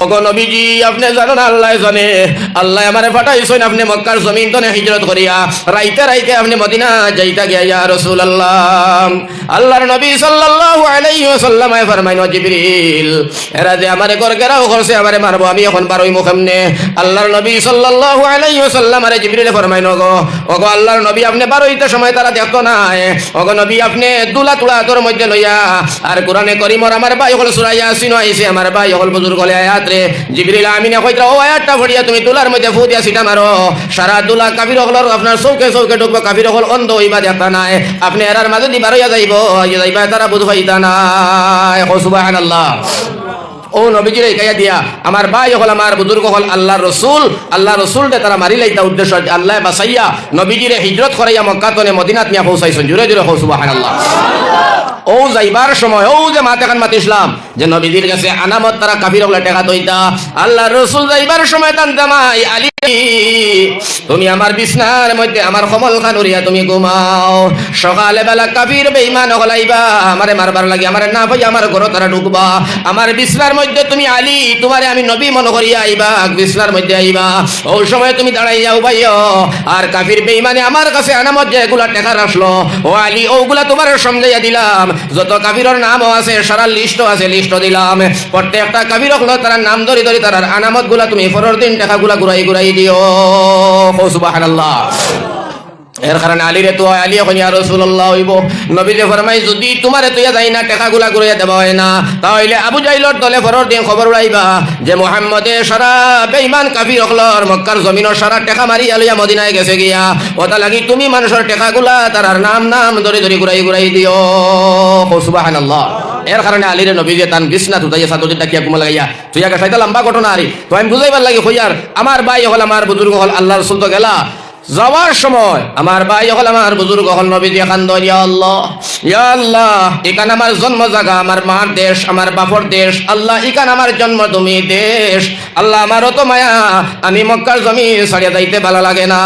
ওগো নবীজি আপনি জানেন আল্লাহ জানে আল্লাহ আমারে পাঠাইছেন আপনি মক্কার জমিন তনে হিজরত করিয়া রাইতে রাইতে আপনি মদিনা যাইতা গিয়া ইয়া রাসূলুল্লাহ আল্লাহর নবী সাল্লাল্লাহু আলাইহি ওয়াসাল্লাম ফরমাইন জিবরিল এরা যে আমারে ঘর ঘেরাও করছে আমারে মারবো আমি এখন বারোই মুখামনে আল্লাহর নবী সাল্লাল্লাহু আলাইহি ওয়াসাল্লাম আরে জিবরিল ফরমাইন ওগো আল্লাহর নবী আপনি বারোইতে সময় তারা দেখতো না ওগো নবী আপনি দুলা তুলা তোর মধ্যে লইয়া আর কোরআনে কারীমর আমার ভাই হল সূরা ইয়াসিন আইছে আমার ভাই হল বুজুর্গ হলে আয়াত রে জিবরিল আমিনে কইরা ও আয়াতটা পড়িয়া তুমি তুলার মধ্যে ফু দিয়া সিটা মারো সারা দুলা কাফির হল আপনার চৌকে চৌকে ঢুকবো কাফির হল অন্ধ হইবা দেখতা নাই আপনি এরার মাঝে দি বারোইয়া যাইবা তারা বুঝ হইতা নাই সুবহানাল্লাহ ও নবীজির গাইয়া দিয়া আমার ভাই হল আমার বুজুর্গ হল আল্লাহ রসুল তারা মারি লাইতা উদ্দেশ্য আল্লাহ বাসাইয়া নবীজিরে হিজরত করাইয়া মক্কা তনে মদিনাত নিয়া পৌঁছাইছেন জুড়ে জুড়ে সুবহানাল্লাহ ও যাইবার সময় ও যে মাতে খান মাতিসলাম যে নবীজির কাছে আনামত তারা কাফির হলে টেকা দইতা আল্লাহ রসুল যাইবার সময় তান জামাই আলী তুমি আমার বিছনার মধ্যে আমার কমল খান উড়িয়া তুমি ঘুমাও সকালে বেলা কাফির বেঈমান হলাইবা আমারে মারবার লাগি আমারে না ভাই আমার ঘর তারা ঢুকবা আমার বিছনার মধ্যে তুমি আলী তোমারে আমি নবী মনে করিয়া আইবা বিছনার মধ্যে আইবা ওই সময় তুমি দাঁড়াইয়া উবাইও আর কাফির বেঈমানে আমার কাছে আনামত যে এগুলা টেকা রাখলো ও আলী ওগুলা তোমার সমঝাইয়া দিলাম যত কাফিরের নামও আছে সারা লিস্টও আছে লিস্ট দিলাম প্রত্যেকটা কাফির হলো তার নাম ধরি ধরি তার আনামত গুলা তুমি পরের দিন টাকাগুলা ঘুরাই দিও সুবহানাল্লাহ এর কারণে আলী রে তো আলী এখন ইয়া রাসূলুল্লাহ হইব নবীজি ফরমাই যদি তোমারে তুইয়া যাই না টাকাগুলা ঘুরাইয়া দেওয়া হয় না তাহলে আবু জাইলর দলে পরের দিন খবর উড়াইবা যে মুহাম্মদে সারা বেঈমান কাফির হলর মক্কার জমিনের সারা টাকা মারি আলিয়া মদিনায় গেছে গিয়া ওটা লাগি তুমি মানুষের টাকাগুলা তার নাম ধরে ধরে ঘুরাই দিও সুবহানাল্লাহ এর কারণে আলীরে নবীজি তান বিছনা তুতাইয়া সাদুদি ডাকিয়া ঘুমা লাগাইয়া তুই আগে সাইতা লম্বা ঘটনা আরি তো আমি বুঝাইবার লাগি হইয়ার আমার ভাই হল আমার বুজুর্গ হল আল্লাহ রাসূল তো গেলা যাওয়ার সময় আমার ভাই হল আমার বুজুর্গ হল নবীজি কান্দন ইয়া আল্লাহ এখানে আমার জন্ম জায়গা আমার মার দেশ আমার বাপর দেশ আল্লাহ এখানে আমার জন্মভূমি দেশ আল্লাহ আমারও তো মায়া আমি মক্কার জমিন ছাড়িয়া যাইতে ভালো লাগে না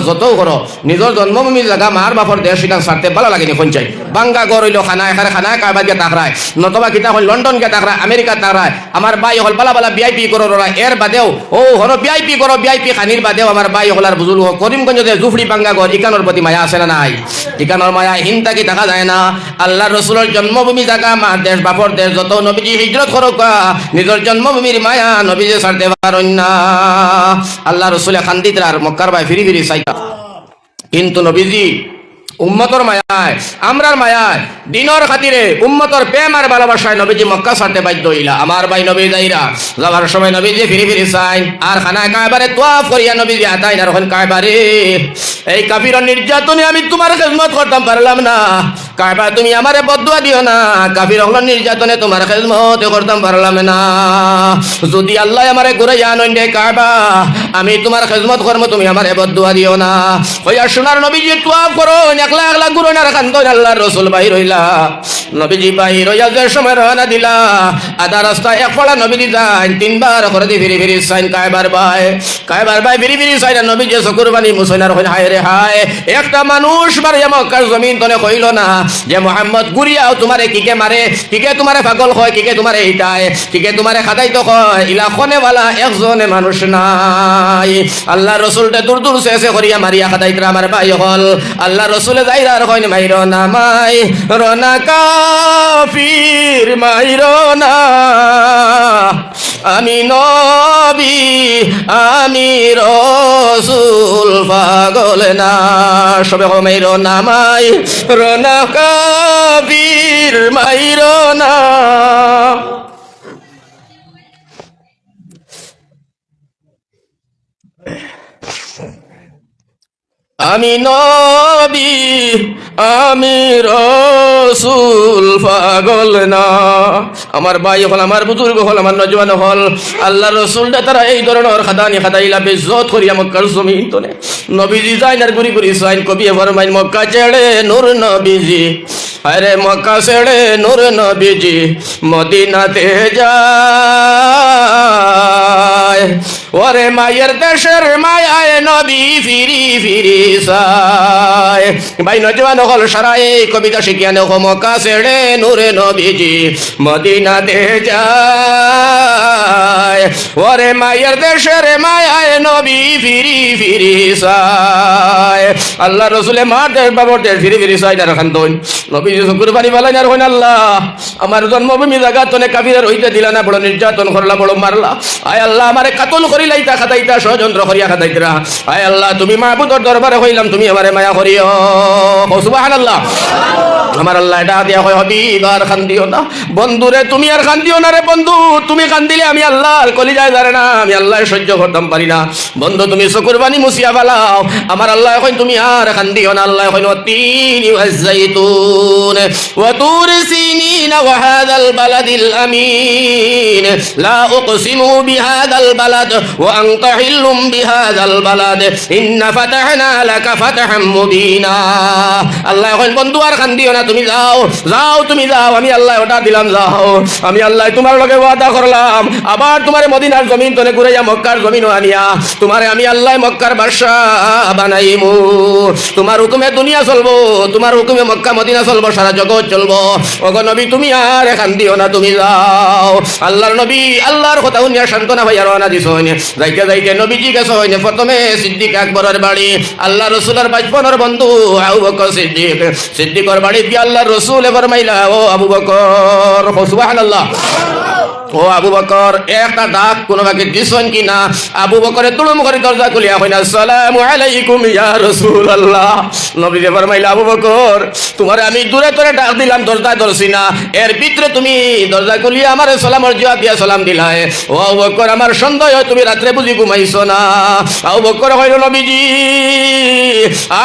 যত করো নিজের জন্মভূমি জায়গা মার বাপর দেশ এখানে ছাড়তে ভালো লাগেনি কোন চাই বাঙ্গা গড় হইল খানা এখানে খানা কারবার গিয়ে তাকরায় নতবা কিতা হল লন্ডন গিয়ে তাকরায় আমেরিকা তাকরায় আমার ভাই হল বালা বালা ভিআইপি করো এর বাদেও ও হলো ভিআইপি করো ভিআইপি খানির বাদেও আমার ভাই হল আর বুজুর্গ করিমগঞ্জে জুফড়ি বাঙ্গা ঘর ইকানোর প্রতি মায়া আছে না নাই ইকানোর মায়া হিনতা কি দেখা যায় না আল্লাহ রসুলের জন্মভূমি জায়গা মার দেশ বাপর দেশ যত নবীজি হিজরত করুক নিজের জন্মভূমির মায়া নবীজি ছাড়তে পারেন না আল্লাহ রসুলে খান্দিত আর মক্কার ভাই ফিরি ফিরি চাইতা কিন্তু নবীজি উম্মতর মায়ায় আমরার মায়ায় দিনের খাতিরে উম্মতর প্রেম আর ভালোবাসায় নবীজি মক্কা ছাড়তে বাধ্য হইলা আমার ভাই নবী যাইরা যাবার সময় নবীজি ফিরি ফিরি চাইন আর খানা কায়বারে তোয়াফ করিয়া নবীজি আতাইন আর ওখান কায়বারে এই কাফির নির্যাতনে আমি তোমার খেদমত করতাম পারলাম না কায়বা তুমি আমারে বদদুয়া দিও না কাফির হল নির্যাতনে তোমার খেদমত করতাম পারলাম না যদি আল্লাহ আমারে ঘুরাইয়া আনন্দ কায়বা আমি তোমার খেদমত করবো তুমি আমারে বদদুয়া দিও না হইয়া সোনার নবীজি তোয়াফ করো একলা একলা গুরুনার খান্তন আল্লাহর রাসূল বাহির হইলা নবীজি বাহির হইয়া যে সময় রওনা দিলা আধা রাস্তা এক পড়া নবীজি যান তিনবার করে দি ফিরি ফিরি সাইন কায়বার ভাই ফিরি ফিরি সাইন নবীজি শুকুরবানি মুসলমানের হই হায় রে হায় একটা মানুষ মারিয়া মক্কার জমিন তনে কইল না যে মুহাম্মদ গুরিয়াও তোমারে কিকে মারে কিকে তোমারে পাগল হয় কিকে তোমারে এইটায় কিকে তোমারে খাদাইতো কয় ইলা খনে वाला একজনে মানুষ নাই আল্লাহর রাসূলটা দূর দূর শেষে করিয়া মারিয়া খাদাইতরা আমার ভাই হল আল্লাহর রাসূল যাইরার কইন মাইরো না মাই রনা কাফির মাইরো না আমি নবী আমি রাসূল পাগল না সবে মাইরো না মাই রনা কাফির মাইরো না আমি নবী আমি রাসূল পাগল না আমার ভাই হল আমার বুজুর্গ হল আমার নজওয়ান হল আল্লাহর রাসূলটা তারা এই ধরনের খাদানি খাদাইলা বেইজ্জত করিয়া মক্কার জমিন তনে নবীজি যাইন আর গুরি গুরি সাইন কবি ফরমাইন মক্কা ছেড়ে নূর নবীজি আরে মক্কা ছেড়ে নূর নবীজি মদিনাতে যায় ওরে মায়ের দেশের মায়ায় নবী ফিরি ফিরি চায়। ভাই নজওয়ান হল সারা এই কবিতা শিখিয়া নেও মক্কা ছেড়ে নূরে নবীজি মদিনাতে যায়। ওরে মায়ের দেশের মায়ায় নবী ফিরি ফিরি চায়। আল্লাহ রসুলে মার দেশ বাবর দেশ ফিরি ফিরি চায় না রাখান দইন নবীজি কুরবানি বালাই আর হইন আল্লাহ আমার জন্মভূমি জায়গা তনে কাবিরের হইতে দিলা না, বড় নির্যাতন করলা, বড় মারলা। আয় আল্লাহ আমারে কাতল করিলাইতা খাতাইতা ষড়যন্ত্র করিয়া খাতাইতরা। আয় আল্লাহ তুমি মাহবুবর দরবারে হইলাম, তুমি আমারে মায়া করিও। সুবহানাল্লাহ। আমার আল্লাহ এটা দিয়া কয় হাবিব আর কান্দিও না বন্ধুরে, তুমি আর কান্দিও না রে বন্ধু, তুমি কান্দিলে আমি আল্লাহর কলিজায় ধরে না, আমি আল্লাহ সহ্য করতাম পারি না। বন্ধু তুমি চকুর পানি মুছিয়া ফেলাও। আমার আল্লাহ কয় তুমি আর কান্দিও না। আল্লাহ কয় ওয়াতিনি ওয়াজ্জাইতুন ওয়া তুর সিনিন ওয়া হাযাল বালাদিল আমিন লা উকসিমু বিহাযাল বালাদ ওয়া আনতা হিল্লুম বিহাযাল বালাদ ইন্না ফাতাহনা লাকা ফাতহাম মুবিনা। আল্লাহ কয় বন্ধু আর কান্দিও না, তুমি যাও যাও তুমি যাও, আমি আল্লাহ ওটা দিলাম যাও। আমি আল্লাহ তোমার লগে ওয়াদা করলাম আবার তোমার মদিনার জমিন তলে ঘুরাইয়া মক্কার জমিন আনিয়া তোমারে আমি আল্লাহ মক্কার বাদশাহ বানাইমু। তোমার হুকুমে দুনিয়া চলবো, তোমার হুকুমে মক্কা মদিনা চলবো, সারা জগৎ চলবো। ওগো নবী তুমি আর কান্দিও না, তুমি যাও। আল্লাহর নবী আল্লাহর কথা শুনিয়া সান্ত্বনা ভাইয়া রওনা দিছ হইনে। যাইতে যাইতে নবীজি গেছে হইনে প্রথমে সিদ্দিক আকবরের বাড়ি, আল্লাহ রসুলের বাজপনের বন্ধু আবু বকর সিদ্দিক। সিদ্দিকর বাড়ি গিয়ে আল্লাহ রসুল এবার মাইলা ও আবু বকর। সুবহানাল্লাহ। ও আবু বকর একটা ডাক কোনো বাকি দিছেন কি না? আবু বকরে তুলুম করে দরজা খুলিয়া কইনা আসসালামু আলাইকুম ইয়া রাসূলুল্লাহ। নবী ফরমাইলা আবু বকর তোমারে আমি দূরে দূরে ডাক দিলাম, দরজা ধরছি না, এর ভিতরে তুমি দরজা খুলিয়া আমারে সালামের জবাব দিয়া সালাম দিলাই। ও আবু বকর আমার সন্দেহ হয় তুমি রাত্রে বুঝি ঘুমাইছো না। আবু বকর কইল নবীজি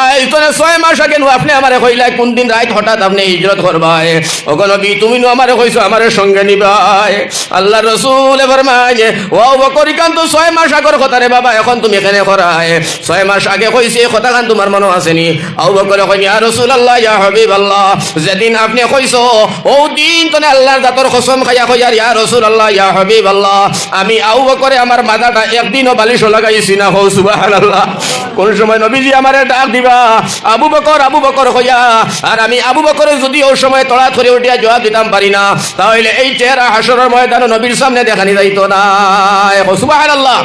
আই তোরে 6 মাস আগে আপনি আমারে কইলা কোন দিন রাত হঠাৎ আপনি হিজরত করবাই। ওগো নবী তুমি নো আমারে কইছো আমারে সঙ্গে নিবাই। আল্লাহ রসুল ফরমায় ও বকর কান তো 6 মাস আগের কথা রে বাবা, এখন তুমি এখানে করায় 6 মাস আগে কইছে কথা কান তোমার মনে আসেনি? আবু বকর কই ইয়া রাসূলুল্লাহ ইয়া হাবিবাল্লাহ যেদিন আপনি কইছো ও দিন তনে আল্লাহর জাতর কসম খাইয়া কই ইয়া রাসূলুল্লাহ ইয়া হাবিবাল্লাহ আমি আবু বকরে আমার মাথাটা একদিনও বালিশ লাগাইছি না। হো সুবহানাল্লাহ। কোন সময় নবীজি আমারে ডাক দিবা আবু বকর কইয়া, আর আমি আবু বকরে যদি ওই সময় তড়া ধরে উঠিয়া জবাব দিতাম পারি না, তাহলে এই চেহারা হাসরের ময়দানে নবীর সামনে দেখানি যাইতো না। সুবহানাল্লাহ।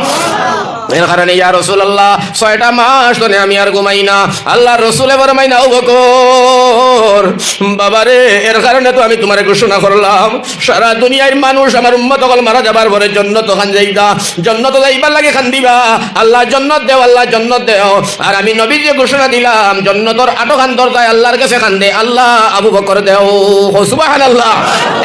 এর কারণে ইয়া রাসূলুল্লাহ 6টা মাস ধরে আমি আর ঘুমাই না। আল্লাহ রসুলে ফরমাই না আবু বকর বাবারে এর কারণে তো আমি তোমারে ঘোষণা করলাম সারা দুনিয়ার মানুষ আমার উম্মত সকল মারা যাবার পরে জান্নাত খান যাইবা, জান্নাত যাইবার লাগে খান দিবা আল্লাহ জান্নাত দেও, আল্লাহ জান্নাত দেও। আর আমি নবী যে ঘোষণা দিলাম জান্নাতের 8 খান দরজায় আল্লাহর কাছে খান দে, আল্লাহ আবু বকর দেও। সুবহানাল্লাহ।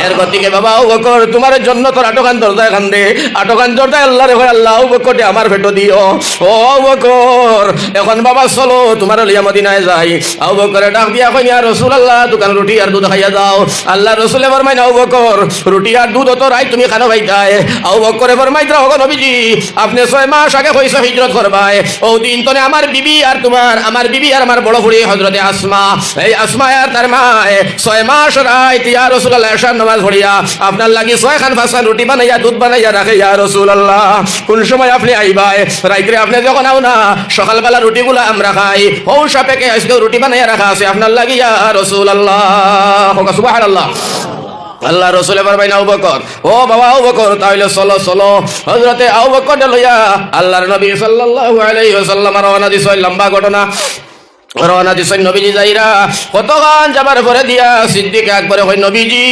এর গতিকে বাবা আবু বকর তোমার জান্নাতের 8 খান দরজায় খান দে, 8 খান দরজায় আল্লাহরে কই আল্লাহ আবু বকরকে আমার ভেটো দিও। ও আবু বকর এখন বাবা চলো তোমার লিয়া মদিনায় যাই। আবু বকরে ডাক দিয়া কই ইয়া রাসূলুল্লাহ দোকান রুটি আর দুধ খাইয়া যাও। আল্লাহ রসুলে ফরমাইনা আবু বকর রুটি আর দুধ তো রাই তুমি খানো ভাইতাই। আবু বকরে ফরমাইতা ওগো নবীজি আপনি 6 মাস আগে কইছো হিজরত করবাই, ও দিন তনে আমার বিবি আর তোমার আমার বিবি আর আমার বড় বুড়ি হযরতে আসমা, এই আসমা আর তার মা 6 মাস রাত ইয়া রাসূলুল্লাহ এশার নামাজ পড়িয়া আপনার লাগি 6 খান ফাঁসা রুটি বানাইয়া দুধ বানাইয়া রাখে ইয়া রাসূলুল্লাহ। কোন সময় আপনি আইবাই? রাইতে আপনি যখন আও না সকালবেলা রুটিগুলা আমরা খাই, ও সাপেকে আজকে রুটি বানাইয়া রাখা আছে আপনার লাগি ইয়া রাসূলুল্লাহ। সুবহানাল্লাহ। আল্লাহ রসুলে ফরমাইনা আবু বকর ও বাবা আবু বকর তাহলে চলো চলো। হযরতে আবু বকর লইয়া আল্লাহর নবী সাল্লাল্লাহু আলাইহি ওয়াসাল্লাম রওনা দিছে। লম্বা ঘটনা রওনা দিছে নবীজি যাইরা কতক্ষণ যাবার পরে দিয়া সিদ্দিক আকবরে কই নবীজি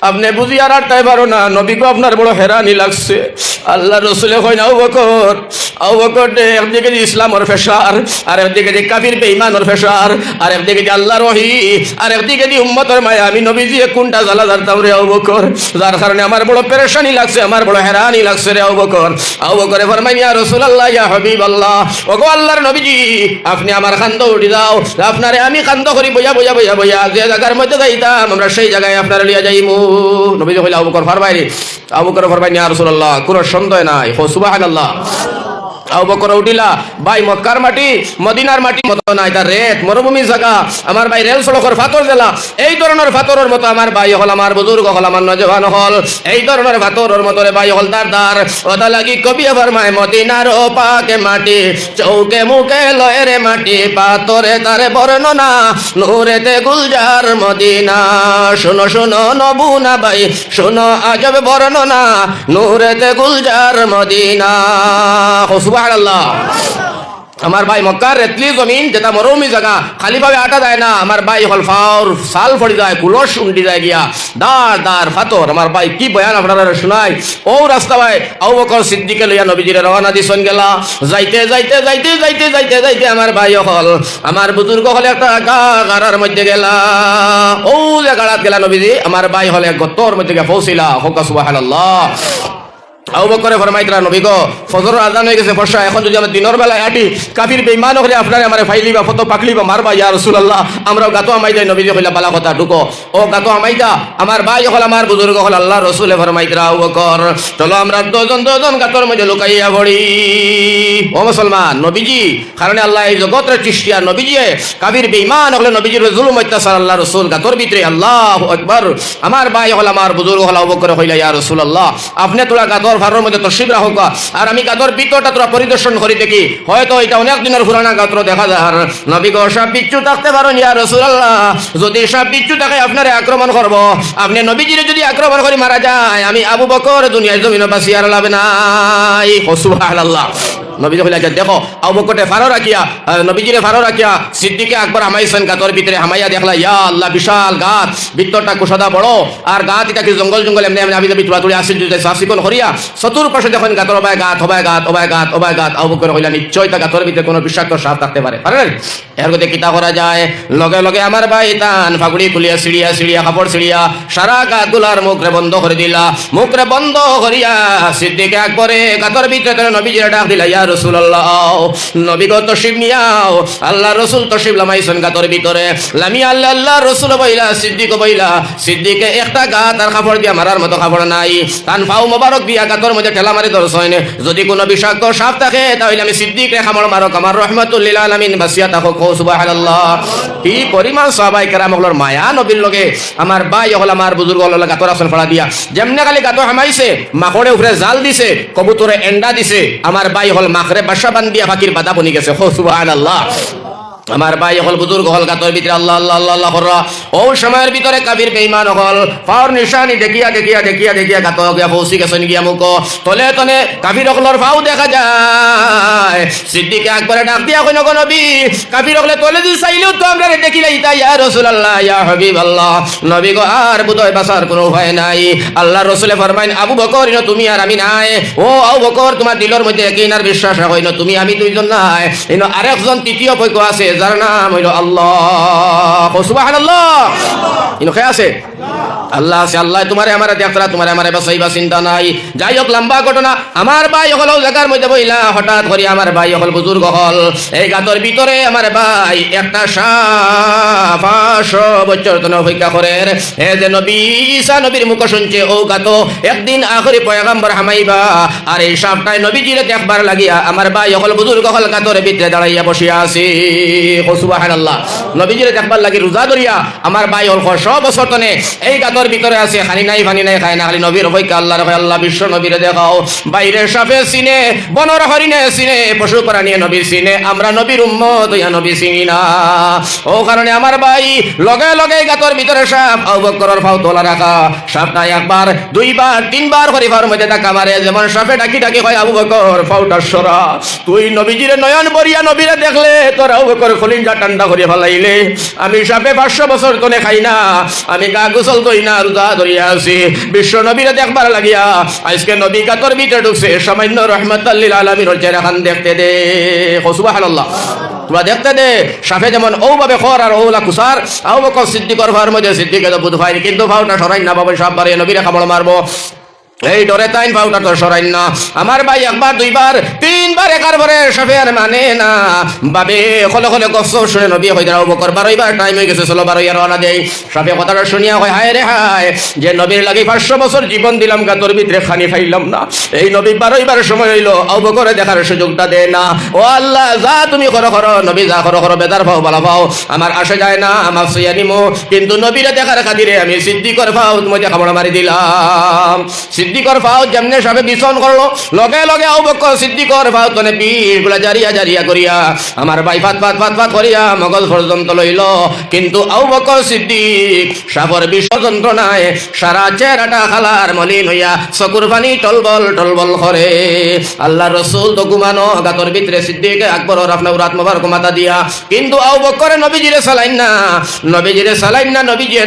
আপনি বুঝি আর আটটাই পারো না, নবীকে আপনার বড় হেরানি লাগছে। আল্লাহ রসুলে কই না আবু বকর একদিকে যে ইসলামের ফেসার, আর একদিকে যে কাফির বেঈমানের ফেসার, আর একদিকে যে আল্লাহর ওহী, আর একদিকে যে উম্মতের মায়া, আমি নবীজি কোনটা জ্বালা জানতাম রে আবু বকর, যার কারণে আমার বড় পেরেশানি লাগছে, আমার বড় হেরানি লাগছে রে আবু বকর। আবু বকরে ফরমাই ইয়া রাসূলুল্লাহ ইয়া হাবিবাল্লাহ ওগো আল্লাহর নবীজি আপনি আমার কান্দ উঠি দাও, আপনারে আমি কান্দ করি বইয়া বইয়া বইয়া বইয়া যে জায়গার মধ্যে যাইতাম আমরা সেই জায়গায় আপনারা লিয়া যাইমু। নবীজি কইলা আবু বকর ফরমাই রে, আবু বকর ফরমাই ইয়া রাসূলুল্লাহ কোনো সন্দেহ নাই। সুবহানাল্লাহ। আবু বকর উঠিলা ভাই মক্কার মাটি মদিনার মাটি মতো না, এটা রেত মরুভূমি জায়গা, আমার ভাই রেল সড়কের ফাতর জেলা, এই ধরনের ফাতরের মতো আমার ভাই হল, আমার বুজুর্গ হল, আমার নজওয়ান হল, এই ধরনের ফাতরের মতো ভাই হল দার ওটা লাগি কবি ফরমায় মদিনার ও পাকে মাটি চৌকে মুখে লয়ের মাটি পাতরে তারে বর্ণনা নূরেতে গুলজার মদিনা। শোনো শোনো নবুনা ভাই শোনো আজব বর্ণনা নূরেতে গুলজার মদিনা। সুবহানাল্লাহ। আমার ভাই মক্কার রেতলি জমিন যেটা মরুমি জায়গা, খালি ভাবে আটা যায় না, আমার ভাই হল ফাওর সাল পড়ি যায়, কুলস উন্ডি যায় গিয়া দার ফাতর। আমার ভাই কি বয়ান আপনারা শোনাই। ও রাস্তা ভাই আবু বকর সিদ্দিকে লইয়া নবীজির রওনা দিছেন গেলা, যাইতে যাইতে যাইতে যাইতে যাইতে যাইতে আমার ভাই হল, আমার বুজুর্গ হলে একটা গাড়ার মধ্যে গেলা, ও যে গাড়াত গেলা নবীজি, আমার ভাই হলে গতর মধ্যে গিয়া পৌঁছিলা। হোকা সুবহানাল্লাহ। আবু বকরে ফরমাইতরা নবী গো ফজর আজান হয়ে গেছে ফর্সা, এখন যদি আমরা দিনের বেলায় হাঁটি কাফির বেঈমান হলে আপনারে আমারে ফাইলি বা ফত পাকলি বা মারবা ইয়া রাসূলুল্লাহ, আমরাও গাতো আমাই যাই। নবীজি কইলা বালা কথা ঢুকো, ও গাতো আমাই যা। আমার ভাই হল, আমার বুজুর্গ হল, আল্লাহ রাসূলে ফরমাইতরা আবু বকর চলো আমরা দুজন গাতর মধ্যে লুকাইয়া পড়ি। ও মুসলমান, নবীজি কারণে আল্লাহ এই জগতের সৃষ্টিয়া, নবীজি কাফির বেঈমান হলে নবীজির জুলুম অত্যাচার আল্লাহ রাসূল গাতর ভিতরে। আল্লাহু আকবার। আমার ভাই হল, আমার বুজুর্গ হল, আবু বকর কইলা ইয়া রাসূলুল্লাহ আপনি তোরা গাতর ফারের মধ্যে তশরিফ রাখুক, আর আমি গাতর ভিতরটা তোরা পরিদর্শন করি দেখি, হয়তো এটা অনেক দিনের পুরানা গাতর দেখা যায়। নবী গো সব বিচ্ছু থাকতে পারেন ইয়া রাসূলুল্লাহ, যদি সব বিচ্ছু থাকে আপনারে আক্রমণ করব, আপনি নবীজিরে যদি আক্রমণ করে মারা যায় আমি আবু বকর দুনিয়ার জমিনে বাঁচি আর লাভ নাই। সুবহানাল্লাহ। নবীজি কইলা দেখো আবু বকরে ফারো রাখিয়া নবীজিরে ফারো রাখিয়া সিদ্দিকে আকবর হামাইছেন গাতর ভিতরে, হামাইয়া দেখলা ইয়া আল্লাহ বিশাল গাত, ভিতরটা কুশাদা বড়, আর গাত এটা কি জঙ্গল জঙ্গল এমনি এমনি আবি তুলা তুলি আসিল সাফসিকন করিয়া চতুর্পাশে দেখেন গাতর অবায় গাত অবায় গাত অবায় গাত অবায় গাত। আবু বকর কইলা নিশ্চয় তা গাতর ভিতরে কোনো বিষাক্ত সাপ থাকতে পারে। পারেন এর মধ্যে কিতা করা যায়, লগে লগে আমার ভাই তান ফাগুড়ি খুলিয়া সিঁড়িয়া সিঁড়িয়া কাপড় সিঁড়িয়া সারা গাতগুলার মুখরে বন্ধ করে দিলা, মুখরে বন্ধ করিয়া সিদ্দিকে আকবরে গাতর ভিতরে নবীজিরে ডাক দিলা ইয়া রাসূলুল্লাহ নবী গো তশরিফ নিয়াও। আল্লাহ রাসূল তশরিফ লামাইছেন গাতর ভিতরে, লামি আল্লাহ রাসূল বইলা সিদ্দিক বইলা, সিদ্দিকে একটা গাত আর কাপড় দিয়া মারার মতো কাপড় নাই, তান পাও মোবারক দিয়া গাতর মধ্যে ঠেলা মারি ধরছেন, যদি কোনো বিষাক্ত সাপ থাকে তাহলে আমি সিদ্দিকে কামড় মারক, আমার রহমাতুল লিল আলামিন বাসিয়া থাকুক। সুবহানাল্লাহ। কি পরিমাণ সাহাবায়ে কেরাম হলোর মায়া নবীর লগে। আমার ভাই হল, আমার বুজুর্গ হল গাতর আসন ফড়া দিয়া, যেমনে খালি গাতর হামাইছে মাখড়ে উপরে জাল দিছে, কবুতরে এন্ডা দিছে, আমার ভাই হল মাখরে বাসা বান্ধিয়া ফাঁকির বাধা বনি গেছে। সুবহানাল্লাহ। আমার ভাই হল, বুজুর্গ হল গাতর ভিতরে আল্লাহ আল্লাহ আল্লাহ আল্লাহ কররা, ও সময়ের ভিতরে কাফির বেঈমান হল পাওয়ার নিশানি দেখিয়া দেখিয়া দেখিয়া দেখিয়া গাত গিয়া পৌঁছি গেছেন গিয়া মুখ তলে তলে কাফির হলর পাও দেখা যায়। সিদ্দিকে আকবরে ডাক দিয়া কইন গো নবী, কাফির হলে তলে দি চাইলেও তো আমরা দেখিলাই তা ইয়া রাসূলুল্লাহ ইয়া হাবিবাল্লাহ, নবী গো আর বুঝয় বাঁচার কোনো উপায় নাই। আল্লাহ রাসূলে ফরমাইন আবু বকর ইনো তুমি আর আমি নাই, ও আবু বকর তোমার দিলের মধ্যে একইনার বিশ্বাস রাখইন, তুমি আমি দুইজন নাই, ইনো আরেকজন তৃতীয় পক্ষ আছে যার নাম হইল আল্লাহ। সুবহানাল্লাহ। ইনো কে আছে? আল্লাহ আছে। আল্লাহ তোমারে আমারে দেখতরা, তোমারে আমারে বাঁচাইবা, চিন্তা নাই। যাই হোক লম্বা ঘটনা, আমার ভাই হল জায়গার মধ্যে বইলা হঠাৎ করে আমার ভাই হল বুজুর্গ হল এই গাতর ভিতরে আমার ভাই একটা সাপ 500 বছর ধরে অপেক্ষা করে, এ যে নবী ঈসা নবীর মুখ শুনছে ও গাত একদিন আখরি পয়গম্বর হামাইবা, আর এই সাপটাই নবীজিরে দেখবার লাগিয়া আমার ভাই হল বুজুর্গ হল গাতর ভিতরে দাঁড়াইয়া বসিয়া আছে। সুবহানাল্লাহ। নবীজিরে দেখবার লাগি রোজা ধরিয়া আমার ভাই হল 100 বছর তনে এই গাতর ভিতরে আছে, খানি নাই পানি নাই খায় না, খালি নবীর অপেক্ষা। আল্লাহর ভয়, আল্লাহ বিশ্ব নবীরে দেখাও। বাইরে সাপে চিনে, বনর হরিণে চিনে, পশু প্রাণী নবী চিনে, আমরা নবীর উম্মত হইয়া নবী চিনি না। ও কারণে আমার ভাই লগে লগে গাতর ভিতরে সাপ, আবু বকরের পাও তোলা রাখা, সাপটা একবার দুইবার তিনবার করে পাওয়ার মধ্যে ডাকা মারে, যেমন সাপে ডাকি ডাকি হয় আবু বকর পাউটা সরা, তুই নবীজিরে নয়ন বরিয়া নবীরে দেখলে তোর আবু বকর খলিঞ্জা ঠান্ডা করে ফেলাইলে, আমি সাপে 500 বছর তনে খাই না, আমি গা গোসল করি না, রোজা ধরিয়া আছি, বিশ্ব নবীরে দেখবার লাগিয়া আজকে নবী গাতর ভিতরে ঢুকছে, সামান্য রহমাতুল লিল আলামিনের চেহারাখান দেখতে দে। সুবহানাল্লাহ। তোরা দেখতে দে সাপে যেমন ওভাবে খর আর ওলা কুসার, আবু বকর সিদ্দিকর ভার মধ্যে সিদ্দিকে তো বুধ ভাই, কিন্তু ভাওটা সরাই না বাবা সাপ বাড়িয়ে নবীরে কামড় মারবো। এই ডরে তাইন পাউটা তো সরাইন না। আমার ভাই একবার দুইবার তিনবার একার পরে সাফে আর মানে না বাবে খলে খলে কষ্ট শুনে নবী হইতে আবু বকর বারোইবার টাইম হয়ে গেছে, চলো বারোই আর রওনা দেই। সাফে কথাটা শুনিয়া হয় হায় রে হায়, যে নবীর লাগি 500 বছর জীবন দিলাম গাতর ভিতরে খানি খাইলাম না, এই নবী বারোইবার সময় হইলো আবু বকরে দেখার সুযোগটা দেয় না। ও আল্লাহ, যা তুমি করো করো নবী, যা করো করো, বেদার পাও বালা পাও, আমার আসে যায় না, আমার সইয়া নিমো, কিন্তু নবীরা দেখার খাতিরে আমি সিদ্দিকর পাও তুমি খাবড়া মারি দিলাম। সিদ্দিকর পাও যেমনে সবে বিছন করলো, লগে লগে আবু বকর সিদ্দিকর পাও তনে পীরগুলা জারিয়া জারিয়া করিয়া আমার ভাই ফাত ফাত ফাত ফাত করিয়া মগজ পর্যন্ত লইল, কিন্তু আবু বকর সিদ্দিক সাপর বিষ যন্ত্রণায় সারা চেহারাটা খালার মলিন হইয়া চকুর পানি টলবল টলবল করে। আল্লাহ রসুল তো ঘুমানো গাতর ভিতরে, সিদ্দিক আকবর আপনার রাত মোবারক মাথা দিয়া, কিন্তু আবু বকরে নবীজিরে চালাইন না, নবীজিরে চালাইন না,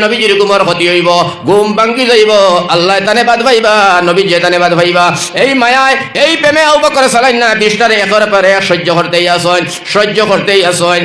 নবীজির ঘুমর ক্ষতি হইব, ঘুম ভাঙ্গি যাইব, আল্লাহ তানে বাদ ভাইবা, নবীজি তানে বাদ ভাইবা। এই মায়ায় এই প্রেমে আবু বকর চালাইন না, বিষ্টারে একের পরে সহ্য করতেই আসেন, সহ্য করতেই আসেন।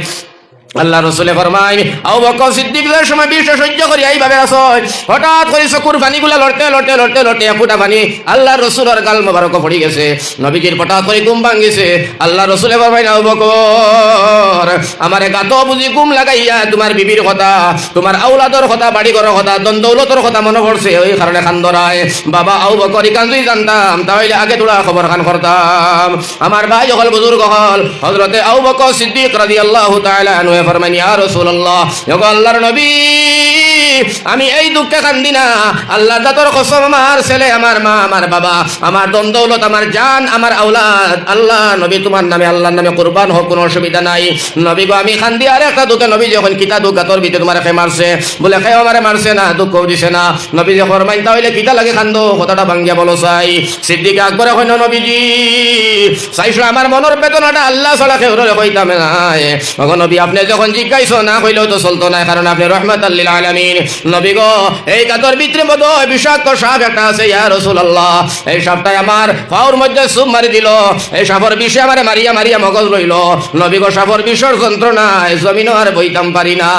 আল্লাহ রসুলে ফরমায় আবু বকর সিদ্দিকের সময় বিষয় সহ্য করি এইভাবে আসয়, হঠাৎ করে চকুর পানিগুলা লড়তে লড়তে লড়তে লড়তে ফুটা পানি আল্লাহ রসুলের গাল মোবারক পড়ি গেছে, নবীজির হঠাৎ করে ঘুম ভাঙ্গিছে। আল্লাহ রসুলে ফরমায় আবু বকর, আমারে গাতো বুঝি ঘুম লাগাইয়া তোমার বিবির কথা, তোমার আওলাদর কথা, বাড়ি ঘরের কথা, দন দৌলতর কথা মনে পড়ছে, ওই কারণে খান ধরায়। বাবা আবু বকর ইকান যদি জানতাম তাহলে আগে তোলা খবর খান করতাম। আমার ভাই হল বুজুর্গ হল হযরতে আবু বকর সিদ্দিক রাদিয়াল্লাহু তাআলা আনহু ফরমান ইয়া রাসূলুল্লাহ, ওগো আল্লাহর নবী, আমি এই দুঃখে কান্দি না, আল্লাহ দাতর কসম, আমার ছেলে, আমার মা, আমার বাবা, আমার দন দৌলত, আমার জান, আমার আওলাদ, আল্লাহ নবী তোমার নামে আল্লাহর নামে কুরবান হোক, কোনো অসুবিধা নাই। নবী গো আমি কান্দি, আর একটা দুঃখে নবী যখন কিতা দুঃখ গাতর ভিতরে তোমার খে মারছে, বলে খে আমারে মারছে না, দুঃখ দিছে না। নবী যে ফরমাইন তাহলে কিতা লাগে কান্দো, কথাটা ভাঙ্গিয়া বলো চাই। সিদ্দিক আকবরে কইন নবীজি চাইছো আমার মনের বেদনাটা আল্লাহ ছাড়া কেউ কইতাম না। ওগো নবী আপনি যখন জিজ্ঞাসা না কইলেও তো চলতো না, কারণ আপনি রহমাতাল লিল আলামিন। নবী গো এই গাতর ভিতরে মতো বিষাক্ত সাপ একটা আছে ইয়া রাসূলুল্লাহ, এই সাপটাই আমার পাওর মধ্যে সুপ মারি দিল, এই সাপের বিষে আমারে মারিয়া মারিয়া মগজ রইল। নবী গো সাপের বিষর যন্ত্রণায় জমিনও আর বইতাম পারি না।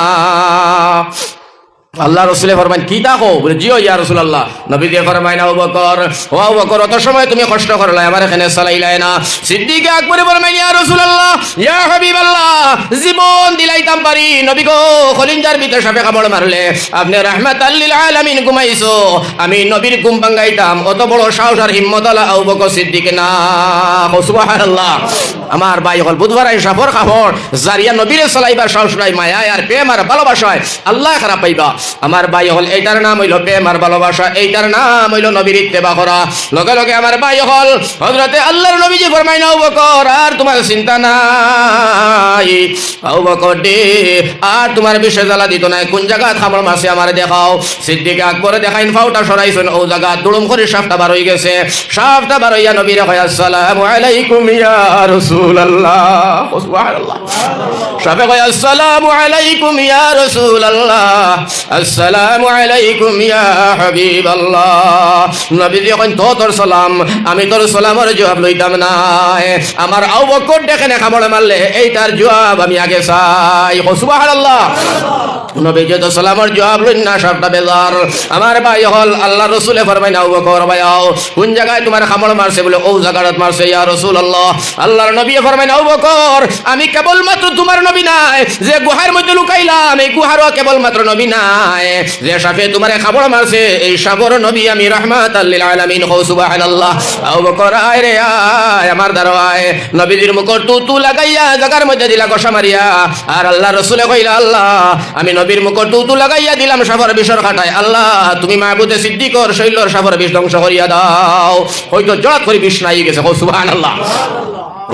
আল্লাহ রসুলে ফরমাইন কি দেখো, বলে জিও ইয়া রাসূলুল্লাহ। নবী দিয়ে ফরমাইন আবু বকর, ও আবু বকর অত সময় তুমি কষ্ট করলে, আমার এখানে চালাইলাই না। সিদ্দিক আকবর ফরমাইন ইয়া রাসূলুল্লাহ, ইয়া হাবিবাল্লাহ, জীবন দিলাইতাম পারি, নবী গো খলিঞ্জার ভিতরে সাপে কামড় মারলে আপনি রাহমাতাল লিল আলামিন ঘুমাইছো, আমি নবীর ঘুম ভাঙাইতাম, অত বড় সাহস আর হিম্মত আলা আবু বকর সিদ্দিক না। সুবহানাল্লাহ। আমার ভাই হল বুধবার সাপর কাপড় জারিয়া নবীরে চালাইবার সাহস নাই, মায়া আর প্রেম আর ভালোবাসায় আল্লাহ খারাপ পাইবা। আমার ভাই হল এইটার নাম হইল প্রেম আর ভালোবাসা, এইটার নাম হইল নবীর ইত্তেবা করা। লগে লগে আমার ভাই হল হযরতে আল্লাহর নবীজি ফরমাইন আবু বকর আর তোমার চিন্তা নাই, আবু বকর দে আর তোমার বিষয় জ্বালা দিত না, কোন জায়গা খামড় মাসে আমারে দেখাও। সিদ্দিক আকবরে দেখাইন ফাউটা সরাইছেন, ও জায়গা দুড়ুম করে সাপটা বার হয়ে গেছে। সাপটা বার হইয়া নবীরে কয় আসসালামু আলাইকুম ইয়া রাসূলুল্লাহ। সুবহানাল্লাহ। সাপে কয় আসসালামু আলাইকুম ইয়া রাসূলুল্লাহ, আসসালামু আলাইকুম ইয়া হাবিবাল্লাহ। নবী যখন তোর সালাম, আমি তোর সালামের জবাব লইতাম না, আমার আবু বকর দেখে না কামড় মারলে এইটার জবাব আমি আগে চাই। সুবহানাল্লাহ। নবী যে তো সালামের জবাব লইন না, সবটা বেজার। আমার ভাই হল আল্লাহ রসুলে ফরমাইন আবু বকর ভাইয়াও কোন জায়গায় তোমার কামড় মারছে, বলে ও জায়গাটাত মারছে ইয়া রাসূলুল্লাহ। আল্লাহর নবী ফরমাইন আবু বকর আমি কেবলমাত্র তোমার নবী নাই, যে গুহার মধ্যে লুকাইলাম এই গুহারও কেবলমাত্র নবী নাই, যে সাপে তোমারে কামড় মারছে এই সাপর নবী আমি রাহমাতাল লিল আলামিন। সুবহানাল্লাহ। আবু বকর আয় রে আয়, আমার দারোয়ায় নবীজির মুখর তু লাগাইয়া জায়গার মধ্যে দিলা কষা মারিয়া, আর আল্লাহ রসুলে কইলা আল্লাহ আমি নবীর মুখর তু লাগাইয়া দিলাম সাপর বিষর খাটায়, আল্লাহ তুমি মাহবুবে সিদ্দিকর শৈলর সাপর বিষ ধ্বংস করিয়া দাও। হয়তো জড়াত করে বিষ নাই গেছে। সুবহানাল্লাহ।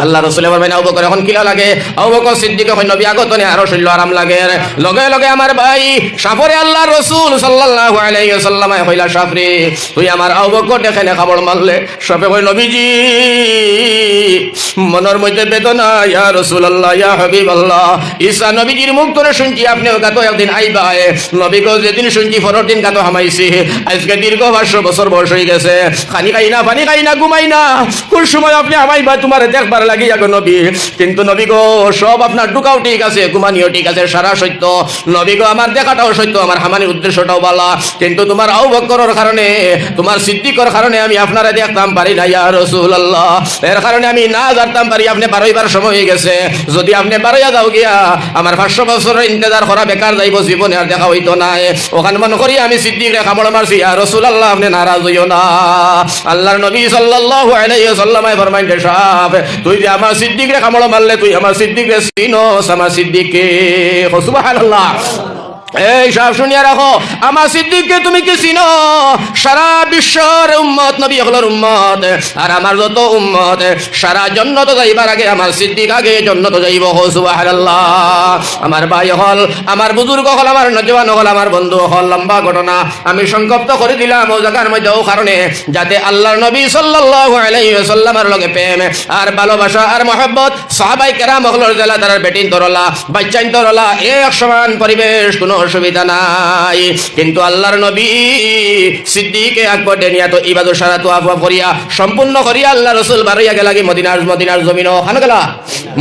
আল্লাহ রসুলে বলবেন আবু বকর এখন কিলা লাগে, আবু বকর সিদ্দিক কই নবী আগত নে আরো শৈল আরাম লাগে। লগে লগে আমার ভাই সাপরে আল্লাহ রসুল সাল্লাল্লাহু আলাইহি ওয়াসাল্লাম কইলা সাপরে তুই আমার আবু বকর দেখে না খাবার মারলে। সাপে কই নবীজি মনের মধ্যে বেদনা, ইয়া রাসূলুল্লাহ ইয়া হাবিবাল্লাহ, ঈসা নবীজির মুখ ধরে শুনছি আপনিও গাতো একদিন আইবা। নবী গো যেদিন শুনছি পরের দিন গাতো হামাইছি, আজকে দীর্ঘ 500 বছর বয়স হয়ে গেছে, খানি খাই না, পানি খাই না, ঘুমাই না, কোন সময় আপনি হামাইবা তোমার দেখবার লাগিয়া গো নবী, কিন্তু নবী গো সব আপনার ঢুকাও ঠিক আছে, ঘুমানিও ঠিক আছে, সারা সত্য নবী গো, আমার দেখাটাও সত্য, আমার হামানির উদ্দেশ্যটাও ভালো, কিন্তু তোমার আবু বকরের কারণে, তোমার সিদ্দিকের কারণে আমি আপনারা দেখতাম পারি না ইয়া রাসূলুল্লাহ। এর কারণে আমি না জানতাম পারি আপনি বারোইবার সময় হয়ে গেছে, যদি আপনি বারোইয়া যাও গিয়া আমার 500 বছরের ইন্তজার করা বেকার যাইব, জীবনে আর দেখা হইতো না। ওখানে মনে করি আমি সিদ্দিকরে কামড় মারছি, ইয়া রাসূলুল্লাহ আপনি নারাজ হইও না। আল্লাহর নবী সাল্লাল্লাহু আলাইহি ওয়াসাল্লাম ফরমাইলেন, সাহেব তুই যে আমার সিদ্দিকরে কামড় মারলে, তুই আমার সিদ্দিকরে চিনোস? আমার সিদ্দিককে সুবহানাল্লাহ। এই সব শুনিয়া রাখো, আমার সিদ্দিককে তুমি কি চিনো? সারা বিশ্বের উম্মত নবী হলোর উম্মত, আর আমার যত উম্মত সারা জান্নাত যাইবার আগে আমার সিদ্দিক আগে জান্নাত যাইব। সুবহানাল্লাহ। আমার ভাই হল, আমার বুজুর্গ হল, আমার নজওয়ান হল, আমার বন্ধু হল, লম্বা ঘটনা আমি সংক্ষিপ্ত করে দিলাম ও জায়গার মধ্যে, ও কারণে যাতে আল্লাহর নবী সাল্লাল্লাহু আলাইহি ওয়াসাল্লামের লগে প্রেম আর ভালোবাসা আর মহব্বত সাহাবায়ে কেরাম হলর জেলা তার বেটিন তরলা বাচ্চাইন তরলা এক সমান পরিবেশ, কোনো অসুবিধা নাই। কিন্তু আল্লাহর নবী সিদ্দিকে আকবর ডেনিয়া তো ইবাদত সারা তো আফওয়া করিয়া সম্পূর্ণ করিয়া আল্লাহ রাসূল বারইয়া গেলা কি মদিনার জমিন খান গেলা,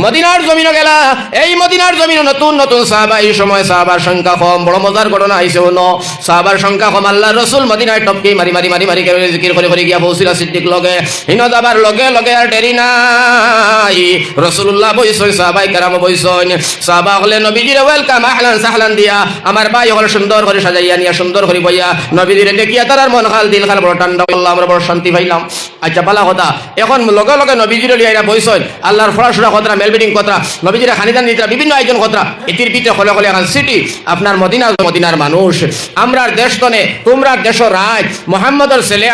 মদিনার জমিন গেলা। এই মদিনার জমিন নতুন নতুন সাহাবা, এই সময় সাহাবার সংখ্যা কম, বড় মজার ঘটনা আইছে হলো, সাহাবার সংখ্যা কম। আল্লাহ রাসূল মদিনায় টপকে মারি মারি মারি মারি করে জিকির করে গিয়া পৌঁছিলা সিদ্দিক লগে, হিন যাবার লগে লগে আর দেরি নাই, রাসূলুল্লাহ বইছেন, সাহাবায়ে কেরাম বইছেন, সাহাবা হলে নবীজির ওয়েলকাম আহলান সাহলান দিয়া আমার ভাই হল সুন্দর করে সাজাইয়া নিয়া সুন্দর করে বইয়া নবীজিরে দেখিয়া তার মন খাল দিল খাল বড় ঠান্ডা করলাম, আমরা বড় শান্তি পাইলাম। আচ্ছা বালা কথা, এখন লগে লগে নবীজিরে লিয়া বইছেন, আল্লাহর ফরাসুরা কথা, মেলবিডিং কথা, নবীজিরে খানিদান দিতরা বিভিন্ন আয়োজন কথা, এটির ভিতরে হলে হলে এখন সিটি আপনার মদিনার মানুষ, আমরার দেশ তনে তোমরার দেশ রাজ মুহাম্মদের ছেলে